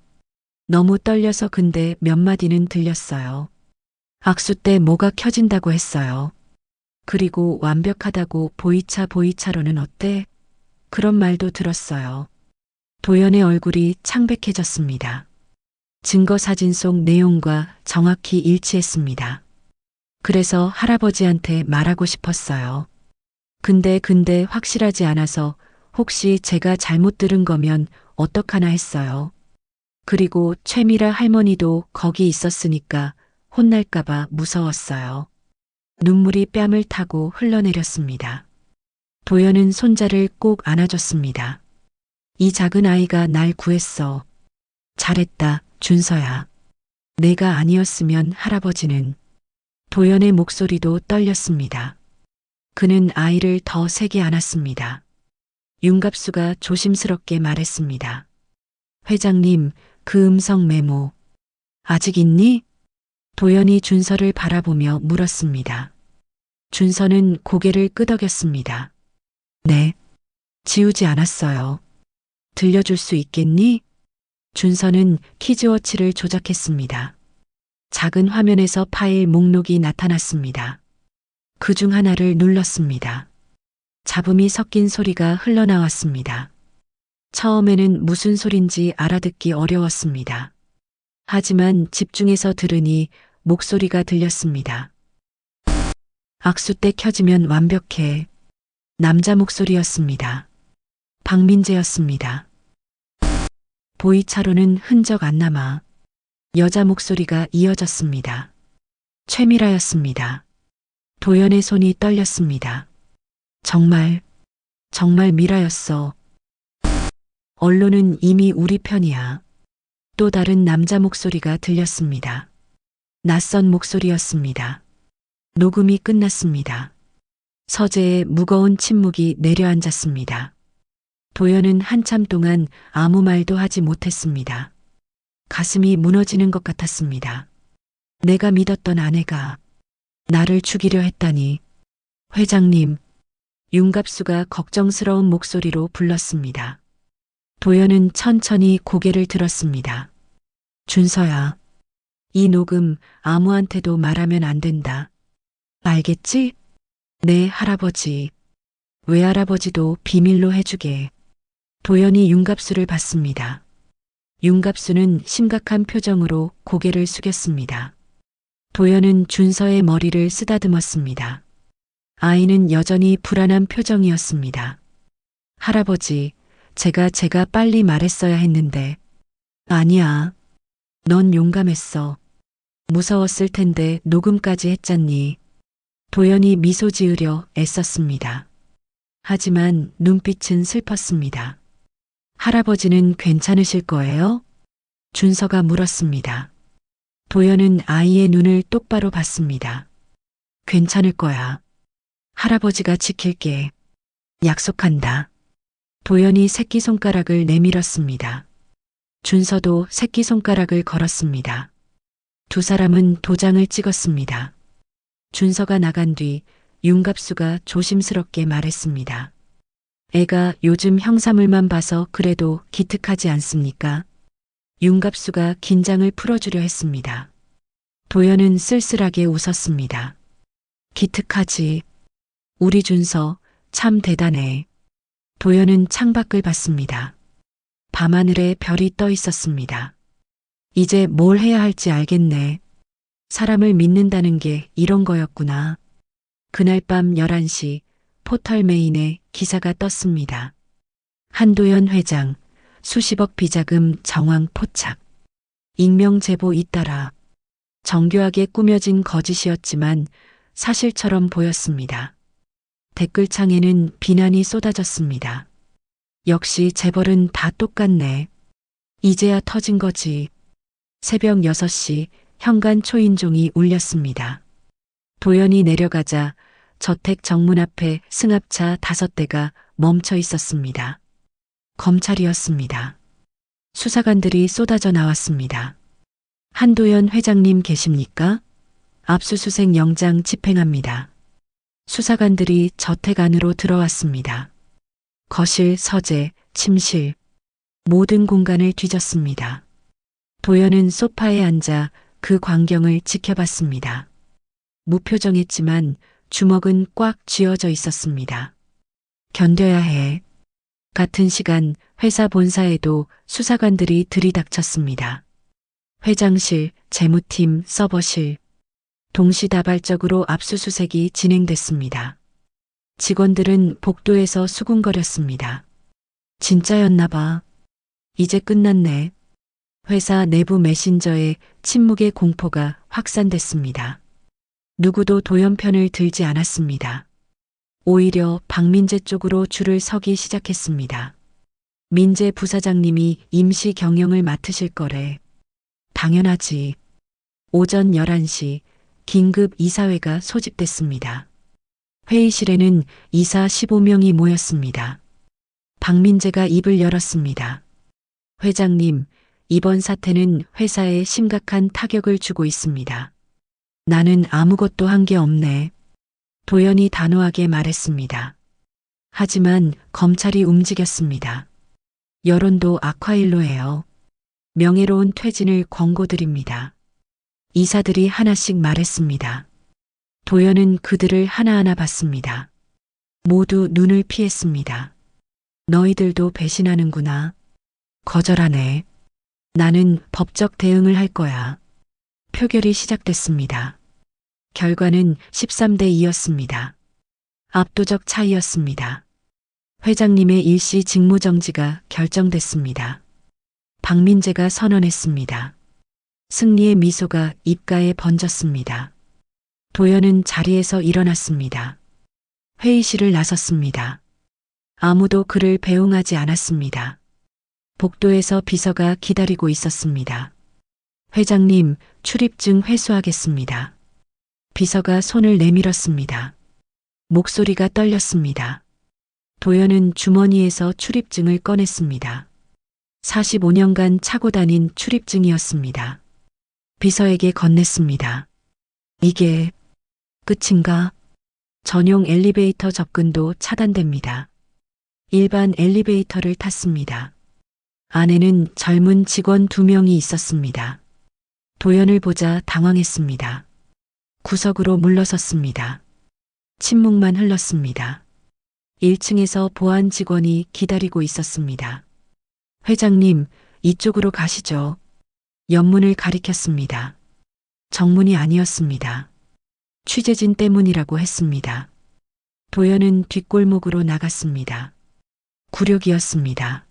너무 떨려서 근데 몇 마디는 들렸어요. 악수 때 뭐가 켜진다고 했어요. 그리고 완벽하다고 보이차로는 어때? 그런 말도 들었어요. 도연의 얼굴이 창백해졌습니다. 증거 사진 속 내용과 정확히 일치했습니다. 그래서 할아버지한테 말하고 싶었어요. 근데 확실하지 않아서 혹시 제가 잘못 들은 거면 어떡하나 했어요. 그리고 최미라 할머니도 거기 있었으니까 혼날까봐 무서웠어요. 눈물이 뺨을 타고 흘러내렸습니다. 도연은 손자를 꼭 안아줬습니다. 이 작은 아이가 날 구했어. 잘했다, 준서야. 내가 아니었으면 할아버지는. 도연의 목소리도 떨렸습니다. 그는 아이를 더 세게 안았습니다. 윤갑수가 조심스럽게 말했습니다. 회장님, 그 음성 메모. 아직 있니? 도연이 준서를 바라보며 물었습니다. 준서는 고개를 끄덕였습니다. 네. 지우지 않았어요. 들려줄 수 있겠니? 준서는 키즈워치를 조작했습니다. 작은 화면에서 파일 목록이 나타났습니다. 그 중 하나를 눌렀습니다. 잡음이 섞인 소리가 흘러나왔습니다. 처음에는 무슨 소린지 알아듣기 어려웠습니다. 하지만 집중해서 들으니 목소리가 들렸습니다. 악수 때 켜지면 완벽해. 남자 목소리였습니다. 박민재였습니다. 보이차로는 흔적 안 남아. 여자 목소리가 이어졌습니다. 최미라였습니다. 도연의 손이 떨렸습니다. 정말 미라였어. 언론은 이미 우리 편이야. 또 다른 남자 목소리가 들렸습니다. 낯선 목소리였습니다. 녹음이 끝났습니다. 서재에 무거운 침묵이 내려앉았습니다. 도연은 한참 동안 아무 말도 하지 못했습니다. 가슴이 무너지는 것 같았습니다. 내가 믿었던 아내가 나를 죽이려 했다니. 회장님, 윤갑수가 걱정스러운 목소리로 불렀습니다. 도연은 천천히 고개를 들었습니다. 준서야, 이 녹음 아무한테도 말하면 안 된다. 알겠지? 네, 할아버지. 외할아버지도 비밀로 해주게. 도연이 윤갑수를 봤습니다. 윤갑수는 심각한 표정으로 고개를 숙였습니다. 도연은 준서의 머리를 쓰다듬었습니다. 아이는 여전히 불안한 표정이었습니다. 할아버지, 제가 빨리 말했어야 했는데. 아니야. 넌 용감했어. 무서웠을 텐데 녹음까지 했잖니. 도연이 미소 지으려 애썼습니다. 하지만 눈빛은 슬펐습니다. 할아버지는 괜찮으실 거예요? 준서가 물었습니다. 도연은 아이의 눈을 똑바로 봤습니다. 괜찮을 거야. 할아버지가 지킬게. 약속한다. 도연이 새끼손가락을 내밀었습니다. 준서도 새끼손가락을 걸었습니다. 두 사람은 도장을 찍었습니다. 준서가 나간 뒤 윤갑수가 조심스럽게 말했습니다. 애가 요즘 형사물만 봐서 그래도 기특하지 않습니까? 윤갑수가 긴장을 풀어주려 했습니다. 도연은 쓸쓸하게 웃었습니다. 기특하지. 우리 준서 참 대단해. 도연은 창밖을 봤습니다. 밤하늘에 별이 떠 있었습니다. 이제 뭘 해야 할지 알겠네. 사람을 믿는다는 게 이런 거였구나. 그날 밤 11시 포털 메인에 기사가 떴습니다. 한도연 회장, 수십억 비자금 정황 포착. 익명 제보 잇따라 정교하게 꾸며진 거짓이었지만 사실처럼 보였습니다. 댓글창에는 비난이 쏟아졌습니다. 역시 재벌은 다 똑같네. 이제야 터진 거지. 새벽 6시 현관 초인종이 울렸습니다. 도연이 내려가자 저택 정문 앞에 승합차 5대가 멈춰 있었습니다. 검찰이었습니다. 수사관들이 쏟아져 나왔습니다. 한도연 회장님 계십니까? 압수수색 영장 집행합니다. 수사관들이 저택 안으로 들어왔습니다. 거실, 서재, 침실, 모든 공간을 뒤졌습니다. 도연은 소파에 앉아 그 광경을 지켜봤습니다. 무표정했지만 주먹은 꽉 쥐어져 있었습니다. 견뎌야 해. 같은 시간 회사 본사에도 수사관들이 들이닥쳤습니다. 회장실, 재무팀, 서버실, 동시다발적으로 압수수색이 진행됐습니다. 직원들은 복도에서 수군거렸습니다. 진짜였나 봐. 이제 끝났네. 회사 내부 메신저에 침묵의 공포가 확산됐습니다. 누구도 도연 편을 들지 않았습니다. 오히려 박민재 쪽으로 줄을 서기 시작했습니다. 민재 부사장님이 임시 경영을 맡으실 거래. 당연하지. 오전 11시 긴급 이사회가 소집됐습니다. 회의실에는 이사 15명이 모였습니다. 박민재가 입을 열었습니다. 회장님, 이번 사태는 회사에 심각한 타격을 주고 있습니다. 나는 아무것도 한 게 없네. 도연이 단호하게 말했습니다. 하지만 검찰이 움직였습니다. 여론도 악화일로 해요. 명예로운 퇴진을 권고드립니다. 이사들이 하나씩 말했습니다. 도연은 그들을 하나하나 봤습니다. 모두 눈을 피했습니다. 너희들도 배신하는구나. 거절하네. 나는 법적 대응을 할 거야. 표결이 시작됐습니다. 결과는 13대 2였습니다. 압도적 차이였습니다. 회장님의 일시 직무정지가 결정됐습니다. 박민재가 선언했습니다. 승리의 미소가 입가에 번졌습니다. 도연은 자리에서 일어났습니다. 회의실을 나섰습니다. 아무도 그를 배웅하지 않았습니다. 복도에서 비서가 기다리고 있었습니다. 회장님, 출입증 회수하겠습니다. 비서가 손을 내밀었습니다. 목소리가 떨렸습니다. 도연은 주머니에서 출입증을 꺼냈습니다. 45년간 차고 다닌 출입증이었습니다. 비서에게 건넸습니다. 이게 끝인가? 전용 엘리베이터 접근도 차단됩니다. 일반 엘리베이터를 탔습니다. 안에는 젊은 직원 2명이 있었습니다. 도연을 보자 당황했습니다. 구석으로 물러섰습니다. 침묵만 흘렀습니다. 1층에서 보안 직원이 기다리고 있었습니다. 회장님, 이쪽으로 가시죠. 옆문을 가리켰습니다. 정문이 아니었습니다. 취재진 때문이라고 했습니다. 도연은 뒷골목으로 나갔습니다. 굴욕이었습니다.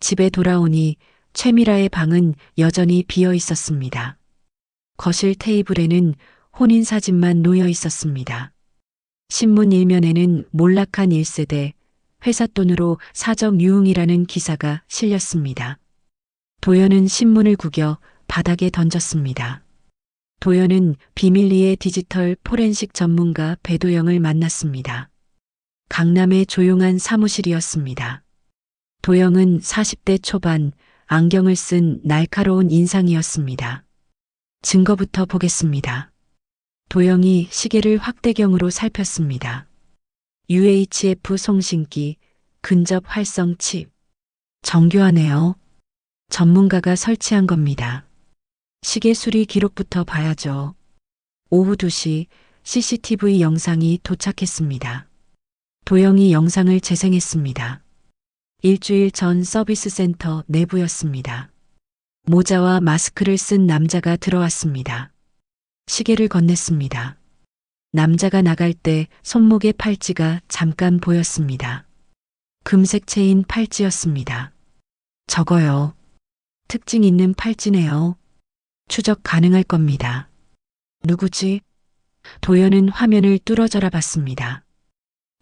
집에 돌아오니 최미라의 방은 여전히 비어 있었습니다. 거실 테이블에는 혼인 사진만 놓여 있었습니다. 신문 일면에는 몰락한 1세대, 회사 돈으로 사적 유흥이라는 기사가 실렸습니다. 도연은 신문을 구겨 바닥에 던졌습니다. 도연은 비밀리에 디지털 포렌식 전문가 배도영을 만났습니다. 강남의 조용한 사무실이었습니다. 도영은 40대 초반, 안경을 쓴 날카로운 인상이었습니다. 증거부터 보겠습니다. 도영이 시계를 확대경으로 살폈습니다. UHF 송신기, 근접 활성 칩. 정교하네요. 전문가가 설치한 겁니다. 시계 수리 기록부터 봐야죠. 오후 2시 CCTV 영상이 도착했습니다. 도영이 영상을 재생했습니다. 일주일 전 서비스 센터 내부였습니다. 모자와 마스크를 쓴 남자가 들어왔습니다. 시계를 건넸습니다. 남자가 나갈 때 손목의 팔찌가 잠깐 보였습니다. 금색 체인 팔찌였습니다. 저거요. 특징 있는 팔찌네요. 추적 가능할 겁니다. 누구지? 도연은 화면을 뚫어져라 봤습니다.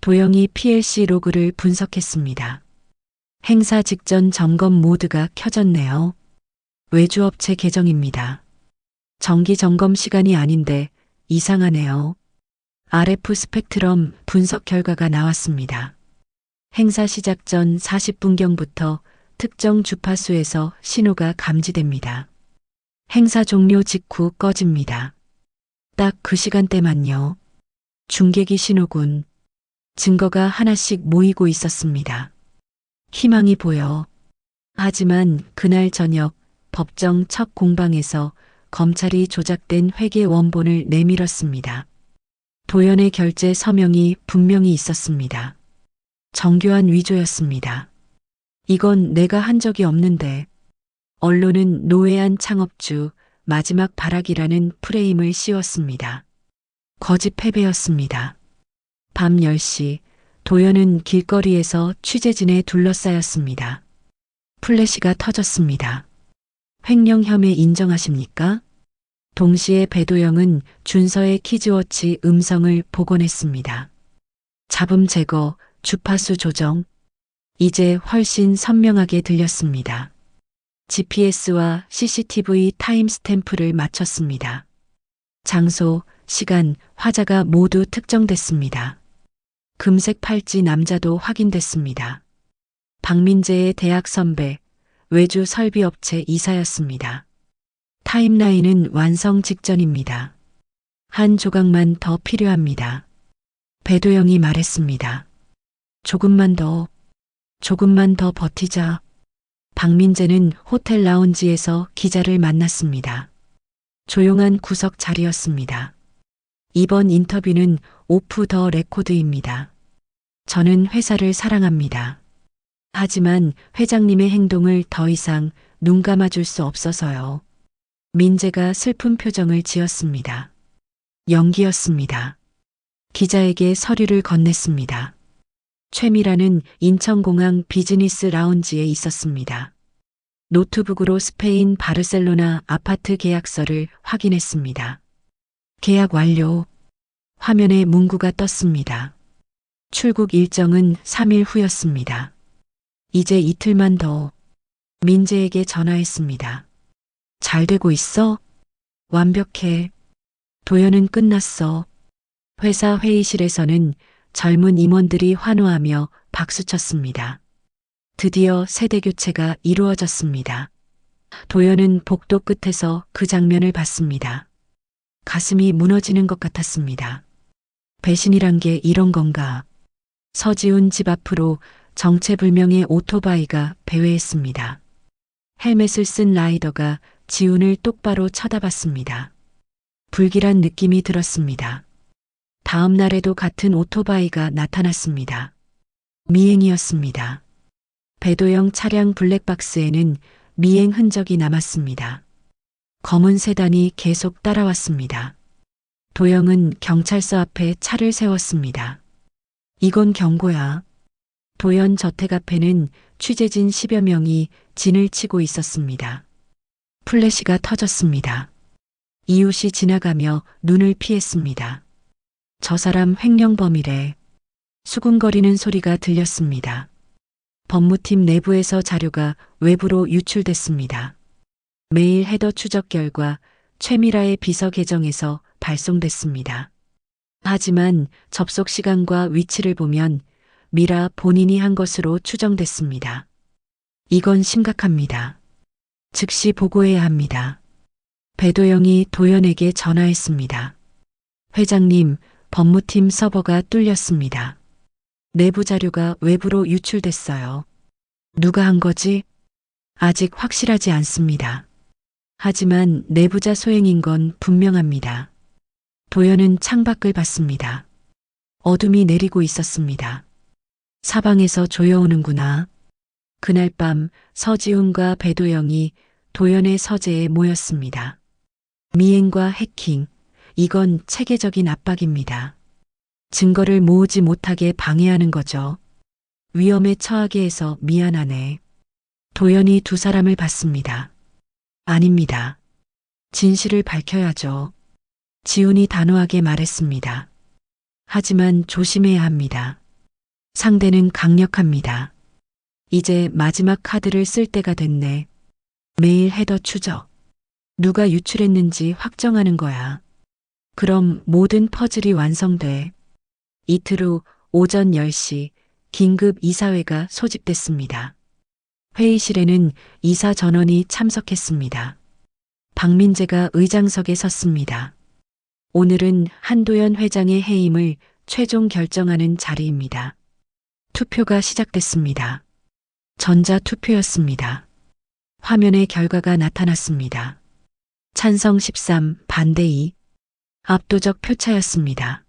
도영이 PLC 로그를 분석했습니다. 행사 직전 점검 모드가 켜졌네요. 외주업체 계정입니다. 정기 점검 시간이 아닌데 이상하네요. RF 스펙트럼 분석 결과가 나왔습니다. 행사 시작 전 40분경부터 특정 주파수에서 신호가 감지됩니다. 행사 종료 직후 꺼집니다. 딱 그 시간대만요. 중계기 신호군. 증거가 하나씩 모이고 있었습니다. 희망이 보여. 하지만 그날 저녁 법정 첫 공방에서 검찰이 조작된 회계 원본을 내밀었습니다. 도연의 결제 서명이 분명히 있었습니다. 정교한 위조였습니다. 이건 내가 한 적이 없는데. 언론은 노회한 창업주 마지막 발악이라는 프레임을 씌웠습니다. 거짓 패배였습니다. 밤 10시 도연은 길거리에서 취재진에 둘러싸였습니다. 플래시가 터졌습니다. 횡령 혐의 인정하십니까? 동시에 배도영은 준서의 키즈워치 음성을 복원했습니다. 잡음 제거, 주파수 조정. 이제 훨씬 선명하게 들렸습니다. GPS와 CCTV 타임스탬프를 맞췄습니다. 장소, 시간, 화자가 모두 특정됐습니다. 금색 팔찌 남자도 확인됐습니다. 박민재의 대학 선배, 외주 설비업체 이사였습니다. 타임라인은 완성 직전입니다. 한 조각만 더 필요합니다. 배도영이 말했습니다. 조금만 더 버티자. 박민재는 호텔 라운지에서 기자를 만났습니다. 조용한 구석 자리였습니다. 이번 인터뷰는 오프 더 레코드입니다. 저는 회사를 사랑합니다. 하지만 회장님의 행동을 더 이상 눈 감아줄 수 없어서요. 민재가 슬픈 표정을 지었습니다. 연기였습니다. 기자에게 서류를 건넸습니다. 최미라는 인천공항 비즈니스 라운지에 있었습니다. 노트북으로 스페인 바르셀로나 아파트 계약서를 확인했습니다. 계약 완료. 화면에 문구가 떴습니다. 출국 일정은 3일 후였습니다. 이제 이틀만 더. 민재에게 전화했습니다. 잘 되고 있어? 완벽해. 도연은 끝났어. 회사 회의실에서는 젊은 임원들이 환호하며 박수쳤습니다. 드디어 세대 교체가 이루어졌습니다. 도연은 복도 끝에서 그 장면을 봤습니다. 가슴이 무너지는 것 같았습니다. 배신이란 게 이런 건가? 서지훈 집 앞으로 정체불명의 오토바이가 배회했습니다. 헬멧을 쓴 라이더가 지훈을 똑바로 쳐다봤습니다. 불길한 느낌이 들었습니다. 다음 날에도 같은 오토바이가 나타났습니다. 미행이었습니다. 배도영 차량 블랙박스에는 미행 흔적이 남았습니다. 검은 세단이 계속 따라왔습니다. 도영은 경찰서 앞에 차를 세웠습니다. 이건 경고야. 도연 저택 앞에는 취재진 10여 명이 진을 치고 있었습니다. 플래시가 터졌습니다. 이웃이 지나가며 눈을 피했습니다. 저 사람 횡령범이래. 수군거리는 소리가 들렸습니다. 법무팀 내부에서 자료가 외부로 유출됐습니다. 메일 헤더 추적 결과 최미라의 비서 계정에서 발송됐습니다. 하지만 접속 시간과 위치를 보면 미라 본인이 한 것으로 추정됐습니다. 이건 심각합니다. 즉시 보고해야 합니다. 배도영이 도연에게 전화했습니다. 회장님, 법무팀 서버가 뚫렸습니다. 내부 자료가 외부로 유출됐어요. 누가 한 거지? 아직 확실하지 않습니다. 하지만 내부자 소행인 건 분명합니다. 도연은 창밖을 봤습니다. 어둠이 내리고 있었습니다. 사방에서 조여오는구나. 그날 밤 서지훈과 배도영이 도연의 서재에 모였습니다. 미행과 해킹, 이건 체계적인 압박입니다. 증거를 모으지 못하게 방해하는 거죠. 위험에 처하게 해서 미안하네. 도연이 두 사람을 봤습니다. 아닙니다. 진실을 밝혀야죠. 지훈이 단호하게 말했습니다. 하지만 조심해야 합니다. 상대는 강력합니다. 이제 마지막 카드를 쓸 때가 됐네. 매일 헤더 추적. 누가 유출했는지 확정하는 거야. 그럼 모든 퍼즐이 완성돼. 이틀 후 오전 10시 긴급 이사회가 소집됐습니다. 회의실에는 이사 전원이 참석했습니다. 박민재가 의장석에 섰습니다. 오늘은 한도연 회장의 해임을 최종 결정하는 자리입니다. 투표가 시작됐습니다. 전자투표였습니다. 화면에 결과가 나타났습니다. 찬성 13, 반대 2. 압도적 표차였습니다.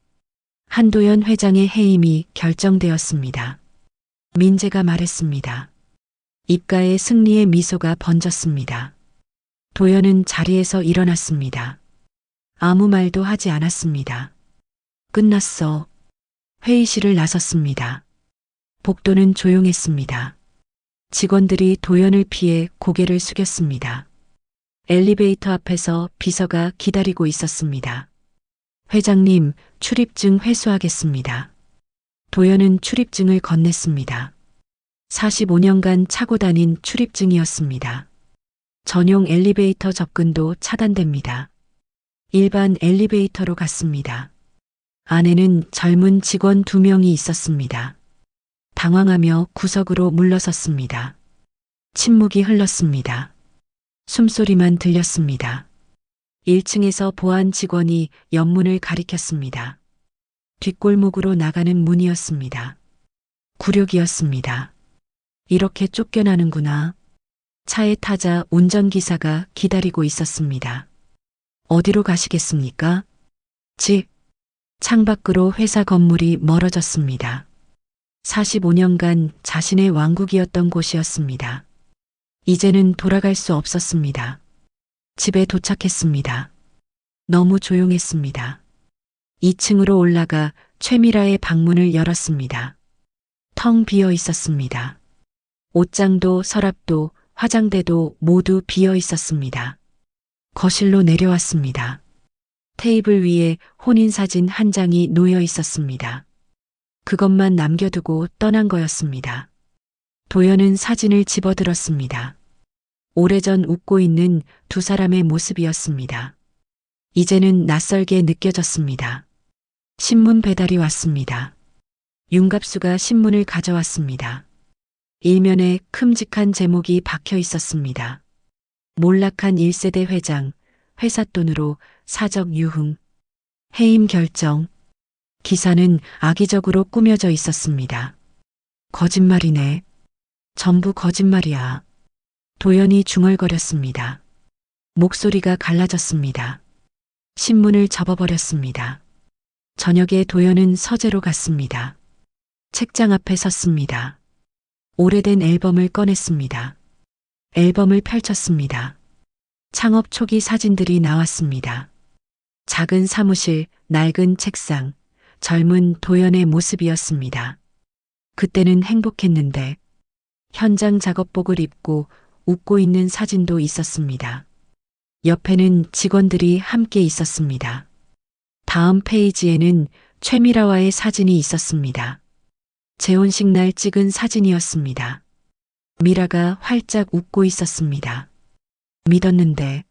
한도연 회장의 해임이 결정되었습니다. 민재가 말했습니다. 입가에 승리의 미소가 번졌습니다. 도연은 자리에서 일어났습니다. 아무 말도 하지 않았습니다. 끝났어. 회의실을 나섰습니다. 복도는 조용했습니다. 직원들이 도연을 피해 고개를 숙였습니다. 엘리베이터 앞에서 비서가 기다리고 있었습니다. 회장님, 출입증 회수하겠습니다. 도연은 출입증을 건넸습니다. 45년간 차고 다닌 출입증이었습니다. 전용 엘리베이터 접근도 차단됩니다. 일반 엘리베이터로 갔습니다. 안에는 젊은 직원 2명이 있었습니다. 당황하며 구석으로 물러섰습니다. 침묵이 흘렀습니다. 숨소리만 들렸습니다. 1층에서 보안 직원이 옆문을 가리켰습니다. 뒷골목으로 나가는 문이었습니다. 굴욕이었습니다. 이렇게 쫓겨나는구나. 차에 타자 운전기사가 기다리고 있었습니다. 어디로 가시겠습니까? 집. 창밖으로 회사 건물이 멀어졌습니다. 45년간 자신의 왕국이었던 곳이었습니다. 이제는 돌아갈 수 없었습니다. 집에 도착했습니다. 너무 조용했습니다. 2층으로 올라가 최미라의 방문을 열었습니다. 텅 비어 있었습니다. 옷장도 서랍도 화장대도 모두 비어 있었습니다. 거실로 내려왔습니다. 테이블 위에 혼인사진 한 장이 놓여 있었습니다. 그것만 남겨두고 떠난 거였습니다. 도연은 사진을 집어들었습니다. 오래전 웃고 있는 두 사람의 모습이었습니다. 이제는 낯설게 느껴졌습니다. 신문 배달이 왔습니다. 윤갑수가 신문을 가져왔습니다. 일면에 큼직한 제목이 박혀 있었습니다. 몰락한 1세대 회장, 회사 돈으로 사적 유흥, 해임 결정. 기사는 악의적으로 꾸며져 있었습니다. 거짓말이네. 전부 거짓말이야. 도연이 중얼거렸습니다. 목소리가 갈라졌습니다. 신문을 접어버렸습니다. 저녁에 도연은 서재로 갔습니다. 책장 앞에 섰습니다. 오래된 앨범을 꺼냈습니다. 앨범을 펼쳤습니다. 창업 초기 사진들이 나왔습니다. 작은 사무실, 낡은 책상, 젊은 도연의 모습이었습니다. 그때는 행복했는데 현장 작업복을 입고 웃고 있는 사진도 있었습니다. 옆에는 직원들이 함께 있었습니다. 다음 페이지에는 최미라와의 사진이 있었습니다. 재혼식 날 찍은 사진이었습니다. 미라가 활짝 웃고 있었습니다. 믿었는데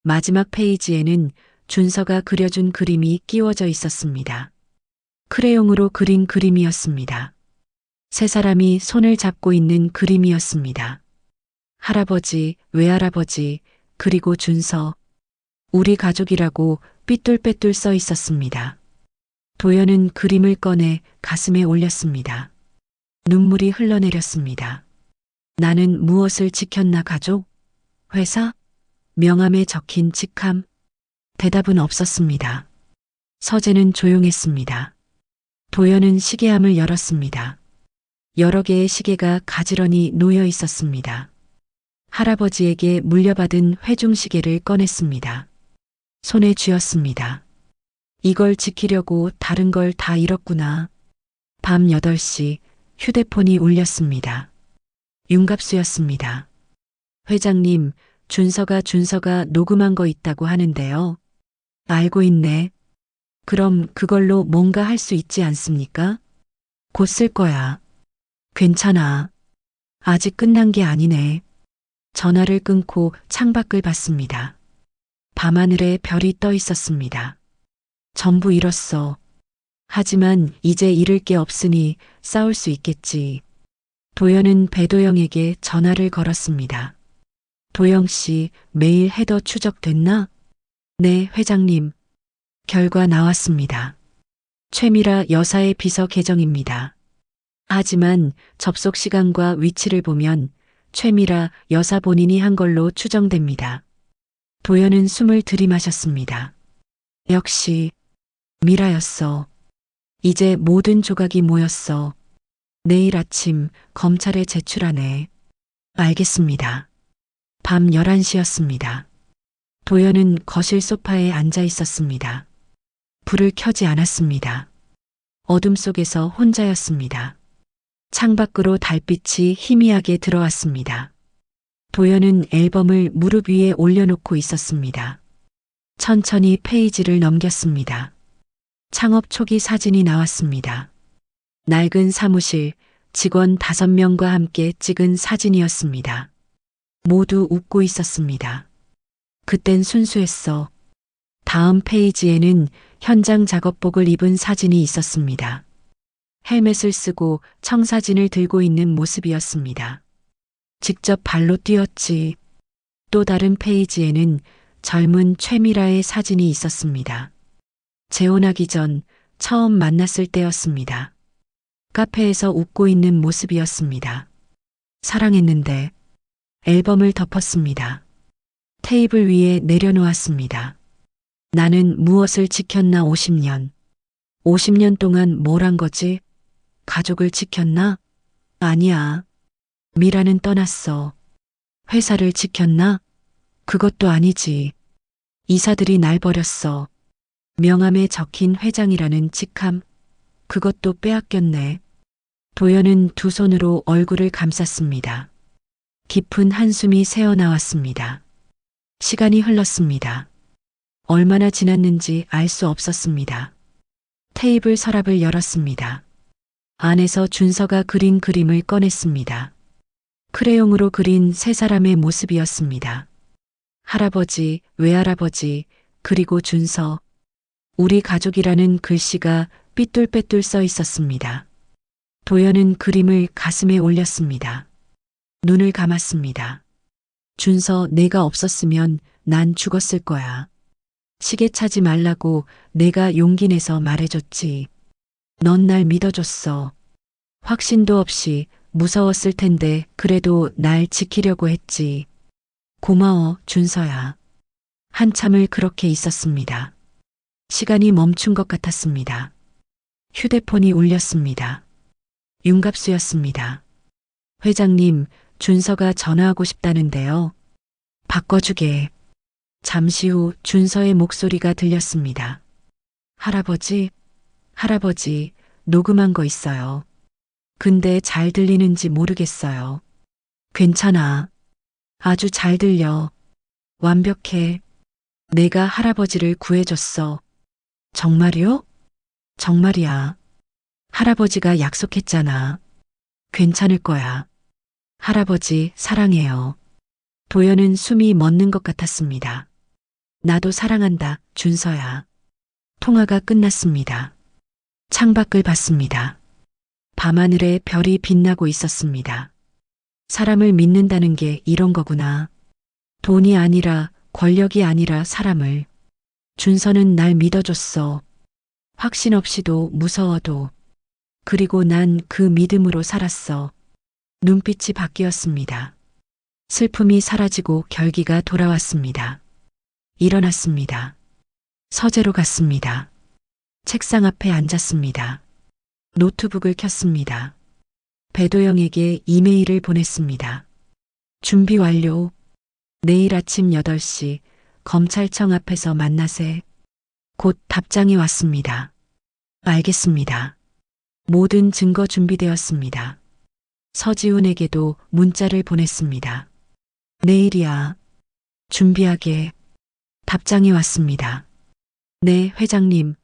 마지막 페이지에는 준서가 그려준 그림이 끼워져 있었습니다. 크레용으로 그린 그림이었습니다. 세 사람이 손을 잡고 있는 그림이었습니다. 할아버지, 외할아버지, 그리고 준서. 우리 가족이라고 삐뚤빼뚤 써 있었습니다. 도연은 그림을 꺼내 가슴에 올렸습니다. 눈물이 흘러내렸습니다. 나는 무엇을 지켰나 가족? 회사? 명함에 적힌 직함? 대답은 없었습니다. 서재는 조용했습니다. 도연은 시계함을 열었습니다. 여러 개의 시계가 가지런히 놓여 있었습니다. 할아버지에게 물려받은 회중시계를 꺼냈습니다. 손에 쥐었습니다. 이걸 지키려고 다른 걸 다 잃었구나. 밤 8시 휴대폰이 울렸습니다. 윤갑수였습니다. 회장님, 준서가 녹음한 거 있다고 하는데요. 알고 있네. 그럼 그걸로 뭔가 할 수 있지 않습니까? 곧 쓸 거야. 괜찮아. 아직 끝난 게 아니네. 전화를 끊고 창밖을 봤습니다. 밤하늘에 별이 떠 있었습니다. 전부 잃었어. 하지만 이제 잃을 게 없으니 싸울 수 있겠지. 도연은 배도영에게 전화를 걸었습니다. 도영 씨, 매일 헤더 추적됐나? 네, 회장님. 결과 나왔습니다. 최미라 여사의 비서 계정입니다. 하지만 접속 시간과 위치를 보면 최미라 여사 본인이 한 걸로 추정됩니다. 도연은 숨을 들이마셨습니다. 역시 미라였어. 이제 모든 조각이 모였어. 내일 아침 검찰에 제출하네. 알겠습니다. 밤 11시였습니다. 도연은 거실 소파에 앉아 있었습니다. 불을 켜지 않았습니다. 어둠 속에서 혼자였습니다. 창밖으로 달빛이 희미하게 들어왔습니다. 도연은 앨범을 무릎 위에 올려놓고 있었습니다. 천천히 페이지를 넘겼습니다. 창업 초기 사진이 나왔습니다. 낡은 사무실, 직원 5명과 함께 찍은 사진이었습니다. 모두 웃고 있었습니다. 그땐 순수했어. 다음 페이지에는 현장 작업복을 입은 사진이 있었습니다. 헬멧을 쓰고 청사진을 들고 있는 모습이었습니다. 직접 발로 뛰었지. 또 다른 페이지에는 젊은 최미라의 사진이 있었습니다. 재혼하기 전 처음 만났을 때였습니다. 카페에서 웃고 있는 모습이었습니다. 사랑했는데 앨범을 덮었습니다. 테이블 위에 내려놓았습니다. 나는 무엇을 지켰나 50년. 50년 동안 뭘 한 거지? 가족을 지켰나? 아니야. 미라는 떠났어. 회사를 지켰나? 그것도 아니지. 이사들이 날 버렸어. 명함에 적힌 회장이라는 직함. 그것도 빼앗겼네. 도연은 두 손으로 얼굴을 감쌌습니다. 깊은 한숨이 새어나왔습니다. 시간이 흘렀습니다. 얼마나 지났는지 알 수 없었습니다. 테이블 서랍을 열었습니다. 안에서 준서가 그린 그림을 꺼냈습니다. 크레용으로 그린 세 사람의 모습이었습니다. 할아버지, 외할아버지, 그리고 준서. 우리 가족이라는 글씨가 삐뚤빼뚤 써 있었습니다. 도연은 그림을 가슴에 올렸습니다. 눈을 감았습니다. 준서, 내가 없었으면 난 죽었을 거야. 시계 차지 말라고 내가 용기 내서 말해줬지. 넌 날 믿어줬어. 확신도 없이 무서웠을 텐데 그래도 날 지키려고 했지. 고마워, 준서야. 한참을 그렇게 있었습니다. 시간이 멈춘 것 같았습니다. 휴대폰이 울렸습니다. 윤갑수였습니다. 회장님, 준서가 전화하고 싶다는데요. 바꿔주게. 잠시 후 준서의 목소리가 들렸습니다. 할아버지, 녹음한 거 있어요. 근데 잘 들리는지 모르겠어요. 괜찮아. 아주 잘 들려. 완벽해. 내가 할아버지를 구해줬어. 정말이요? 정말이야. 할아버지가 약속했잖아. 괜찮을 거야. 할아버지, 사랑해요. 도연은 숨이 멎는 것 같았습니다. 나도 사랑한다, 준서야. 통화가 끝났습니다. 창밖을 봤습니다. 밤하늘에 별이 빛나고 있었습니다. 사람을 믿는다는 게 이런 거구나. 돈이 아니라 권력이 아니라 사람을. 준서는 날 믿어줬어. 확신 없이도 무서워도. 그리고 난 그 믿음으로 살았어. 눈빛이 바뀌었습니다. 슬픔이 사라지고 결기가 돌아왔습니다. 일어났습니다. 서재로 갔습니다. 책상 앞에 앉았습니다. 노트북을 켰습니다. 배도영에게 이메일을 보냈습니다. 준비 완료. 내일 아침 8시 검찰청 앞에서 만나세. 곧 답장이 왔습니다. 알겠습니다. 모든 증거 준비되었습니다. 서지훈에게도 문자를 보냈습니다. 내일이야. 준비하게. 답장이 왔습니다. 네, 회장님.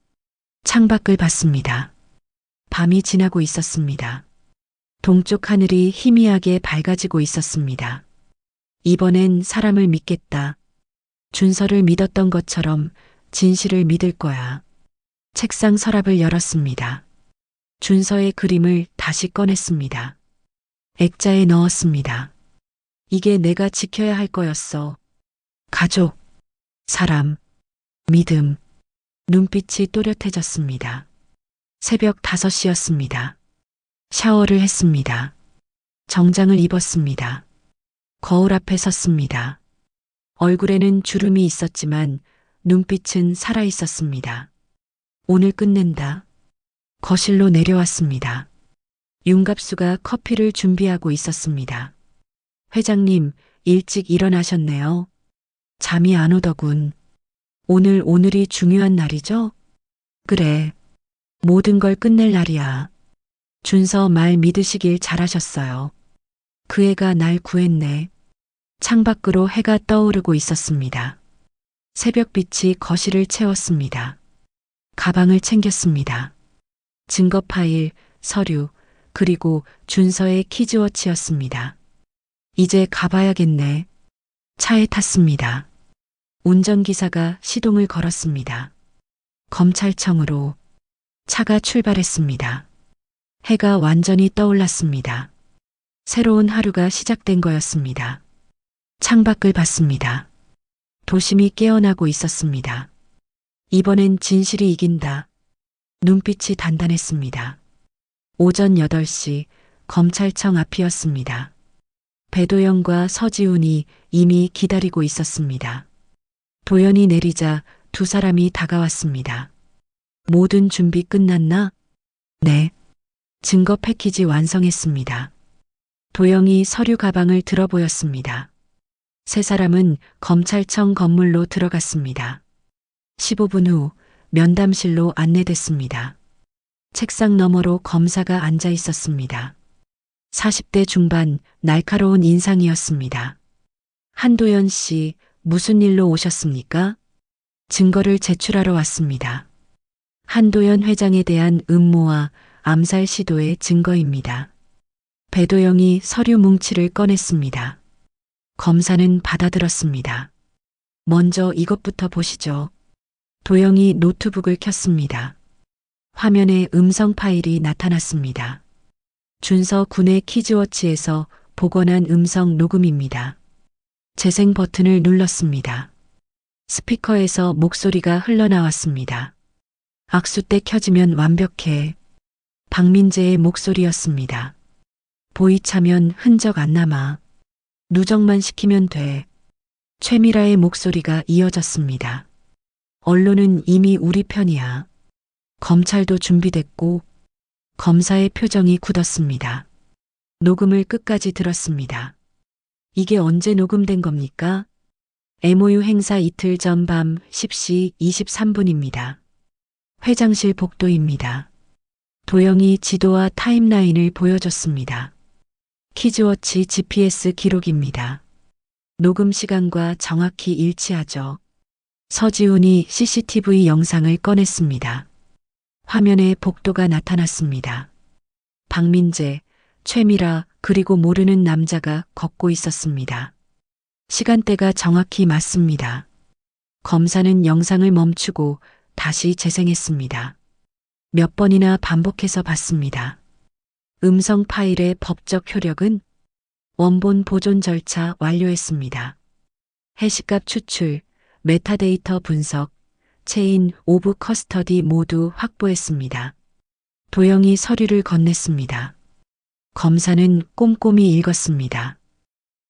창밖을 봤습니다. 밤이 지나고 있었습니다. 동쪽 하늘이 희미하게 밝아지고 있었습니다. 이번엔 사람을 믿겠다. 준서를 믿었던 것처럼 진실을 믿을 거야. 책상 서랍을 열었습니다. 준서의 그림을 다시 꺼냈습니다. 액자에 넣었습니다. 이게 내가 지켜야 할 거였어. 가족, 사람, 믿음. 눈빛이 또렷해졌습니다. 새벽 5시였습니다. 샤워를 했습니다. 정장을 입었습니다. 거울 앞에 섰습니다. 얼굴에는 주름이 있었지만 눈빛은 살아 있었습니다. 오늘 끝낸다. 거실로 내려왔습니다. 윤갑수가 커피를 준비하고 있었습니다. 회장님, 일찍 일어나셨네요. 잠이 안 오더군. 오늘이 중요한 날이죠? 그래. 모든 걸 끝낼 날이야. 준서 말 믿으시길 잘하셨어요. 그 애가 날 구했네. 창밖으로 해가 떠오르고 있었습니다. 새벽빛이 거실을 채웠습니다. 가방을 챙겼습니다. 증거 파일, 서류, 그리고 준서의 키즈워치였습니다. 이제 가봐야겠네. 차에 탔습니다. 운전기사가 시동을 걸었습니다. 검찰청으로 차가 출발했습니다. 해가 완전히 떠올랐습니다. 새로운 하루가 시작된 거였습니다. 창밖을 봤습니다. 도심이 깨어나고 있었습니다. 이번엔 진실이 이긴다. 눈빛이 단단했습니다. 오전 8시 검찰청 앞이었습니다. 배도영과 서지훈이 이미 기다리고 있었습니다. 도연이 내리자 두 사람이 다가왔습니다. 모든 준비 끝났나? 네. 증거 패키지 완성했습니다. 도영이 서류 가방을 들어 보였습니다. 세 사람은 검찰청 건물로 들어갔습니다. 15분 후 면담실로 안내됐습니다. 책상 너머로 검사가 앉아 있었습니다. 40대 중반 날카로운 인상이었습니다. 한도연 씨, 무슨 일로 오셨습니까? 증거를 제출하러 왔습니다. 한도연 회장에 대한 음모와 암살 시도의 증거입니다. 배도영이 서류 뭉치를 꺼냈습니다. 검사는 받아들었습니다. 먼저 이것부터 보시죠. 도영이 노트북을 켰습니다. 화면에 음성 파일이 나타났습니다. 준서 군의 키즈워치에서 복원한 음성 녹음입니다. 재생 버튼을 눌렀습니다. 스피커에서 목소리가 흘러나왔습니다. 악수 때 켜지면 완벽해. 박민재의 목소리였습니다. 보이 차면 흔적 안 남아. 누적만 시키면 돼. 최미라의 목소리가 이어졌습니다. 언론은 이미 우리 편이야. 검찰도 준비됐고. 검사의 표정이 굳었습니다. 녹음을 끝까지 들었습니다. 이게 언제 녹음된 겁니까? MOU 행사 이틀 전 밤 10시 23분입니다. 회장실 복도입니다. 도영이 지도와 타임라인을 보여줬습니다. 키즈워치 GPS 기록입니다. 녹음 시간과 정확히 일치하죠. 서지훈이 CCTV 영상을 꺼냈습니다. 화면에 복도가 나타났습니다. 박민재, 최미라, 그리고 모르는 남자가 걷고 있었습니다. 시간대가 정확히 맞습니다. 검사는 영상을 멈추고 다시 재생했습니다. 몇 번이나 반복해서 봤습니다. 음성 파일의 법적 효력은 원본 보존 절차 완료했습니다. 해시값 추출, 메타데이터 분석, 체인 오브 커스터디 모두 확보했습니다. 도영이 서류를 건넸습니다. 검사는 꼼꼼히 읽었습니다.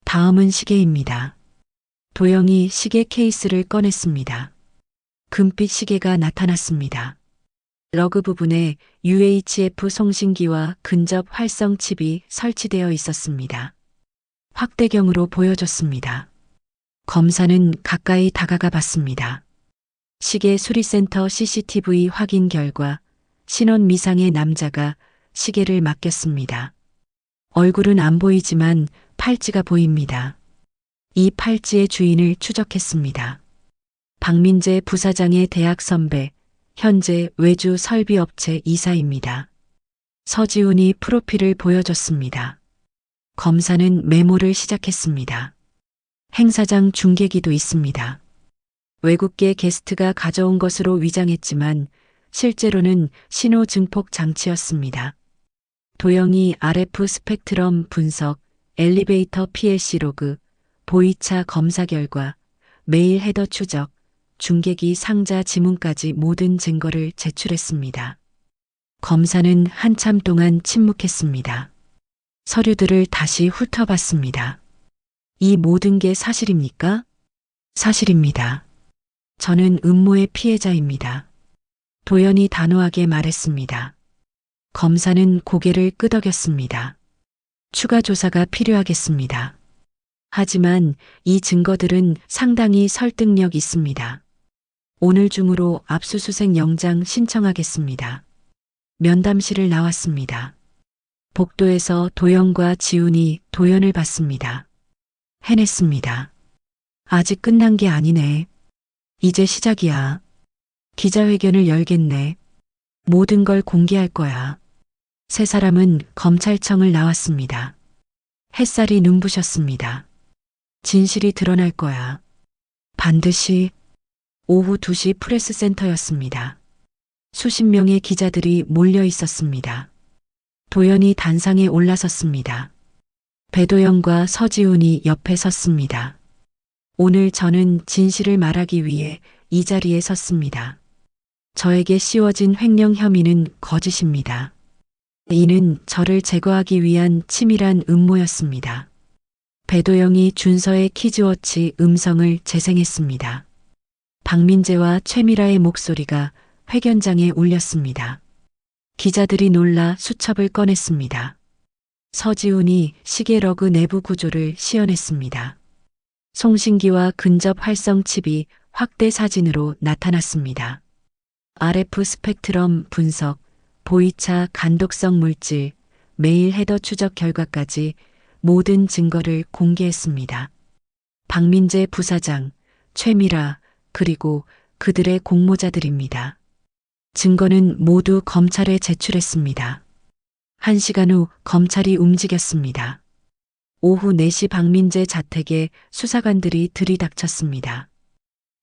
다음은 시계입니다. 도영이 시계 케이스를 꺼냈습니다. 금빛 시계가 나타났습니다. 러그 부분에 UHF 송신기와 근접 활성 칩이 설치되어 있었습니다. 확대경으로 보여줬습니다. 검사는 가까이 다가가 봤습니다. 시계 수리센터 CCTV 확인 결과 신원 미상의 남자가 시계를 맡겼습니다. 얼굴은 안 보이지만 팔찌가 보입니다. 이 팔찌의 주인을 추적했습니다. 박민재 부사장의 대학 선배, 현재 외주 설비업체 이사입니다. 서지훈이 프로필을 보여줬습니다. 검사는 메모를 시작했습니다. 행사장 중계기도 있습니다. 외국계 게스트가 가져온 것으로 위장했지만 실제로는 신호 증폭 장치였습니다. 도영이 RF 스펙트럼 분석, 엘리베이터 PLC 로그, 보이차 검사 결과, 메일 헤더 추적, 중계기 상자 지문까지 모든 증거를 제출했습니다. 검사는 한참 동안 침묵했습니다. 서류들을 다시 훑어봤습니다. 이 모든 게 사실입니까? 사실입니다. 저는 음모의 피해자입니다. 도연이 단호하게 말했습니다. 검사는 고개를 끄덕였습니다. 추가 조사가 필요하겠습니다. 하지만 이 증거들은 상당히 설득력 있습니다. 오늘 중으로 압수수색 영장 신청하겠습니다. 면담실을 나왔습니다. 복도에서 도영과 지훈이 도연을 봤습니다. 해냈습니다. 아직 끝난 게 아니네. 이제 시작이야. 기자회견을 열겠네. 모든 걸 공개할 거야. 세 사람은 검찰청을 나왔습니다. 햇살이 눈부셨습니다. 진실이 드러날 거야. 반드시. 오후 2시 프레스센터였습니다. 수십 명의 기자들이 몰려 있었습니다. 도연이 단상에 올라섰습니다. 배도영과 서지훈이 옆에 섰습니다. 오늘 저는 진실을 말하기 위해 이 자리에 섰습니다. 저에게 씌워진 횡령 혐의는 거짓입니다. 이는 저를 제거하기 위한 치밀한 음모였습니다. 배도영이 준서의 키즈워치 음성을 재생했습니다. 박민재와 최미라의 목소리가 회견장에 울렸습니다. 기자들이 놀라 수첩을 꺼냈습니다. 서지훈이 시계 러그 내부 구조를 시연했습니다. 송신기와 근접 활성 칩이 확대 사진으로 나타났습니다. RF 스펙트럼 분석, 보이차 간독성 물질, 메일 헤더 추적 결과까지 모든 증거를 공개했습니다. 박민재 부사장, 최미라, 그리고 그들의 공모자들입니다. 증거는 모두 검찰에 제출했습니다. 1시간 후 검찰이 움직였습니다. 오후 4시 박민재 자택에 수사관들이 들이닥쳤습니다.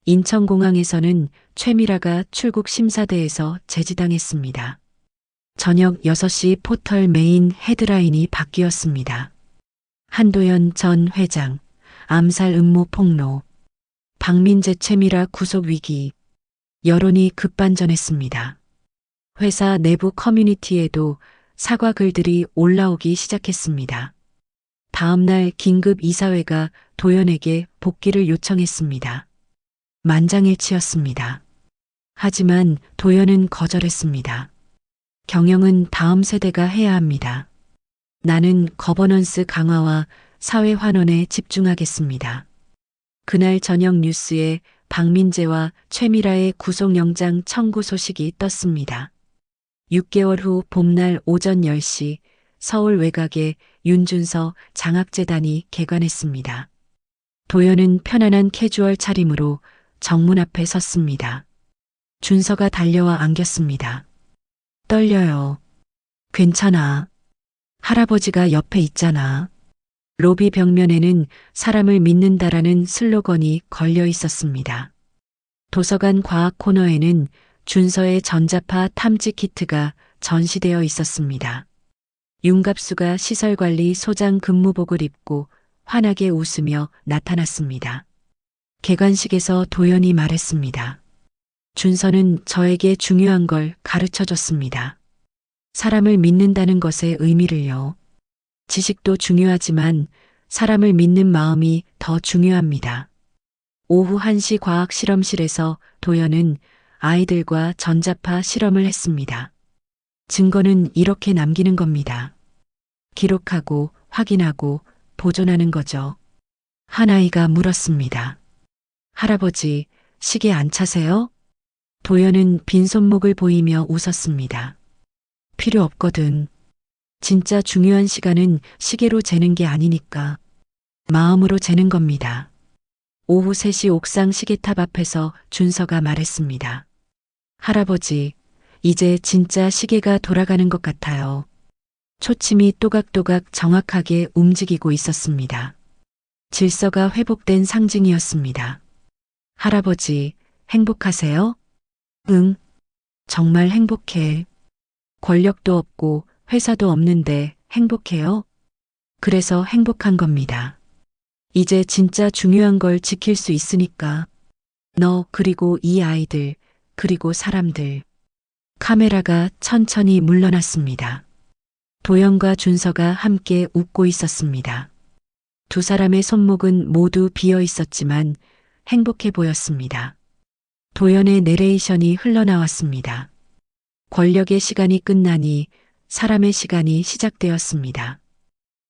인천공항에서는 최미라가 출국 심사대에서 제지당했습니다. 저녁 6시 포털 메인 헤드라인이 바뀌었습니다. 한도연 전 회장, 암살 음모 폭로, 박민재 최미라 구속 위기, 여론이 급반전했습니다. 회사 내부 커뮤니티에도 사과 글들이 올라오기 시작했습니다. 다음 날 긴급 이사회가 도연에게 복귀를 요청했습니다. 만장일치였습니다. 하지만 도연은 거절했습니다. 경영은 다음 세대가 해야 합니다. 나는 거버넌스 강화와 사회 환원에 집중하겠습니다. 그날 저녁 뉴스에 박민재와 최미라의 구속영장 청구 소식이 떴습니다. 6개월 후 봄날 오전 10시 서울 외곽에 윤준서 장학재단이 개관했습니다. 도연은 편안한 캐주얼 차림으로 정문 앞에 섰습니다. 준서가 달려와 안겼습니다. 떨려요. 괜찮아. 할아버지가 옆에 있잖아. 로비 벽면에는 사람을 믿는다라는 슬로건이 걸려 있었습니다. 도서관 과학 코너에는 준서의 전자파 탐지 키트가 전시되어 있었습니다. 윤갑수가 시설관리 소장 근무복을 입고 환하게 웃으며 나타났습니다. 개관식에서 도연이 말했습니다. 준서는 저에게 중요한 걸 가르쳐 줬습니다. 사람을 믿는다는 것의 의미를요. 지식도 중요하지만 사람을 믿는 마음이 더 중요합니다. 오후 1시 과학 실험실에서 도연은 아이들과 전자파 실험을 했습니다. 증거는 이렇게 남기는 겁니다. 기록하고 확인하고 보존하는 거죠. 한 아이가 물었습니다. 할아버지, 시계 안 차세요? 도연은 빈손목을 보이며 웃었습니다. 필요 없거든. 진짜 중요한 시간은 시계로 재는 게 아니니까 마음으로 재는 겁니다. 오후 3시 옥상 시계탑 앞에서 준서가 말했습니다. 할아버지, 이제 진짜 시계가 돌아가는 것 같아요. 초침이 또각또각 정확하게 움직이고 있었습니다. 질서가 회복된 상징이었습니다. 할아버지, 행복하세요? 응, 정말 행복해. 권력도 없고 회사도 없는데 행복해요? 그래서 행복한 겁니다. 이제 진짜 중요한 걸 지킬 수 있으니까. 너 그리고 이 아이들 그리고 사람들. 카메라가 천천히 물러났습니다. 도연과 준서가 함께 웃고 있었습니다. 두 사람의 손목은 모두 비어 있었지만 행복해 보였습니다. 도연의 내레이션이 흘러나왔습니다. 권력의 시간이 끝나니 사람의 시간이 시작되었습니다.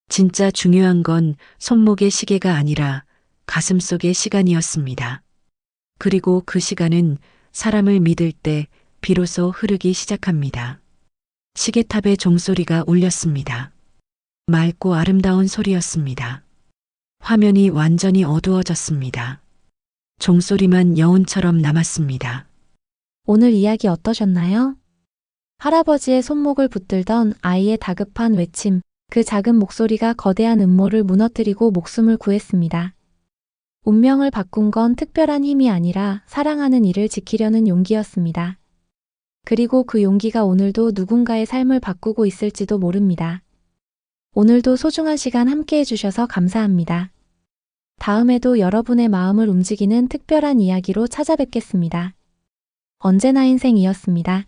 진짜 중요한 건 손목의 시계가 아니라 가슴속의 시간이었습니다. 그리고 그 시간은 사람을 믿을 때 비로소 흐르기 시작합니다. 시계탑의 종소리가 울렸습니다. 맑고 아름다운 소리였습니다. 화면이 완전히 어두워졌습니다. 종소리만 여운처럼 남았습니다. 오늘 이야기 어떠셨나요? 할아버지의 손목을 붙들던 아이의 다급한 외침, 그 작은 목소리가 거대한 음모를 무너뜨리고 목숨을 구했습니다. 운명을 바꾼 건 특별한 힘이 아니라 사랑하는 이를 지키려는 용기였습니다. 그리고 그 용기가 오늘도 누군가의 삶을 바꾸고 있을지도 모릅니다. 오늘도 소중한 시간 함께 해주셔서 감사합니다. 다음에도 여러분의 마음을 움직이는 특별한 이야기로 찾아뵙겠습니다. 언제나 인생이었습니다.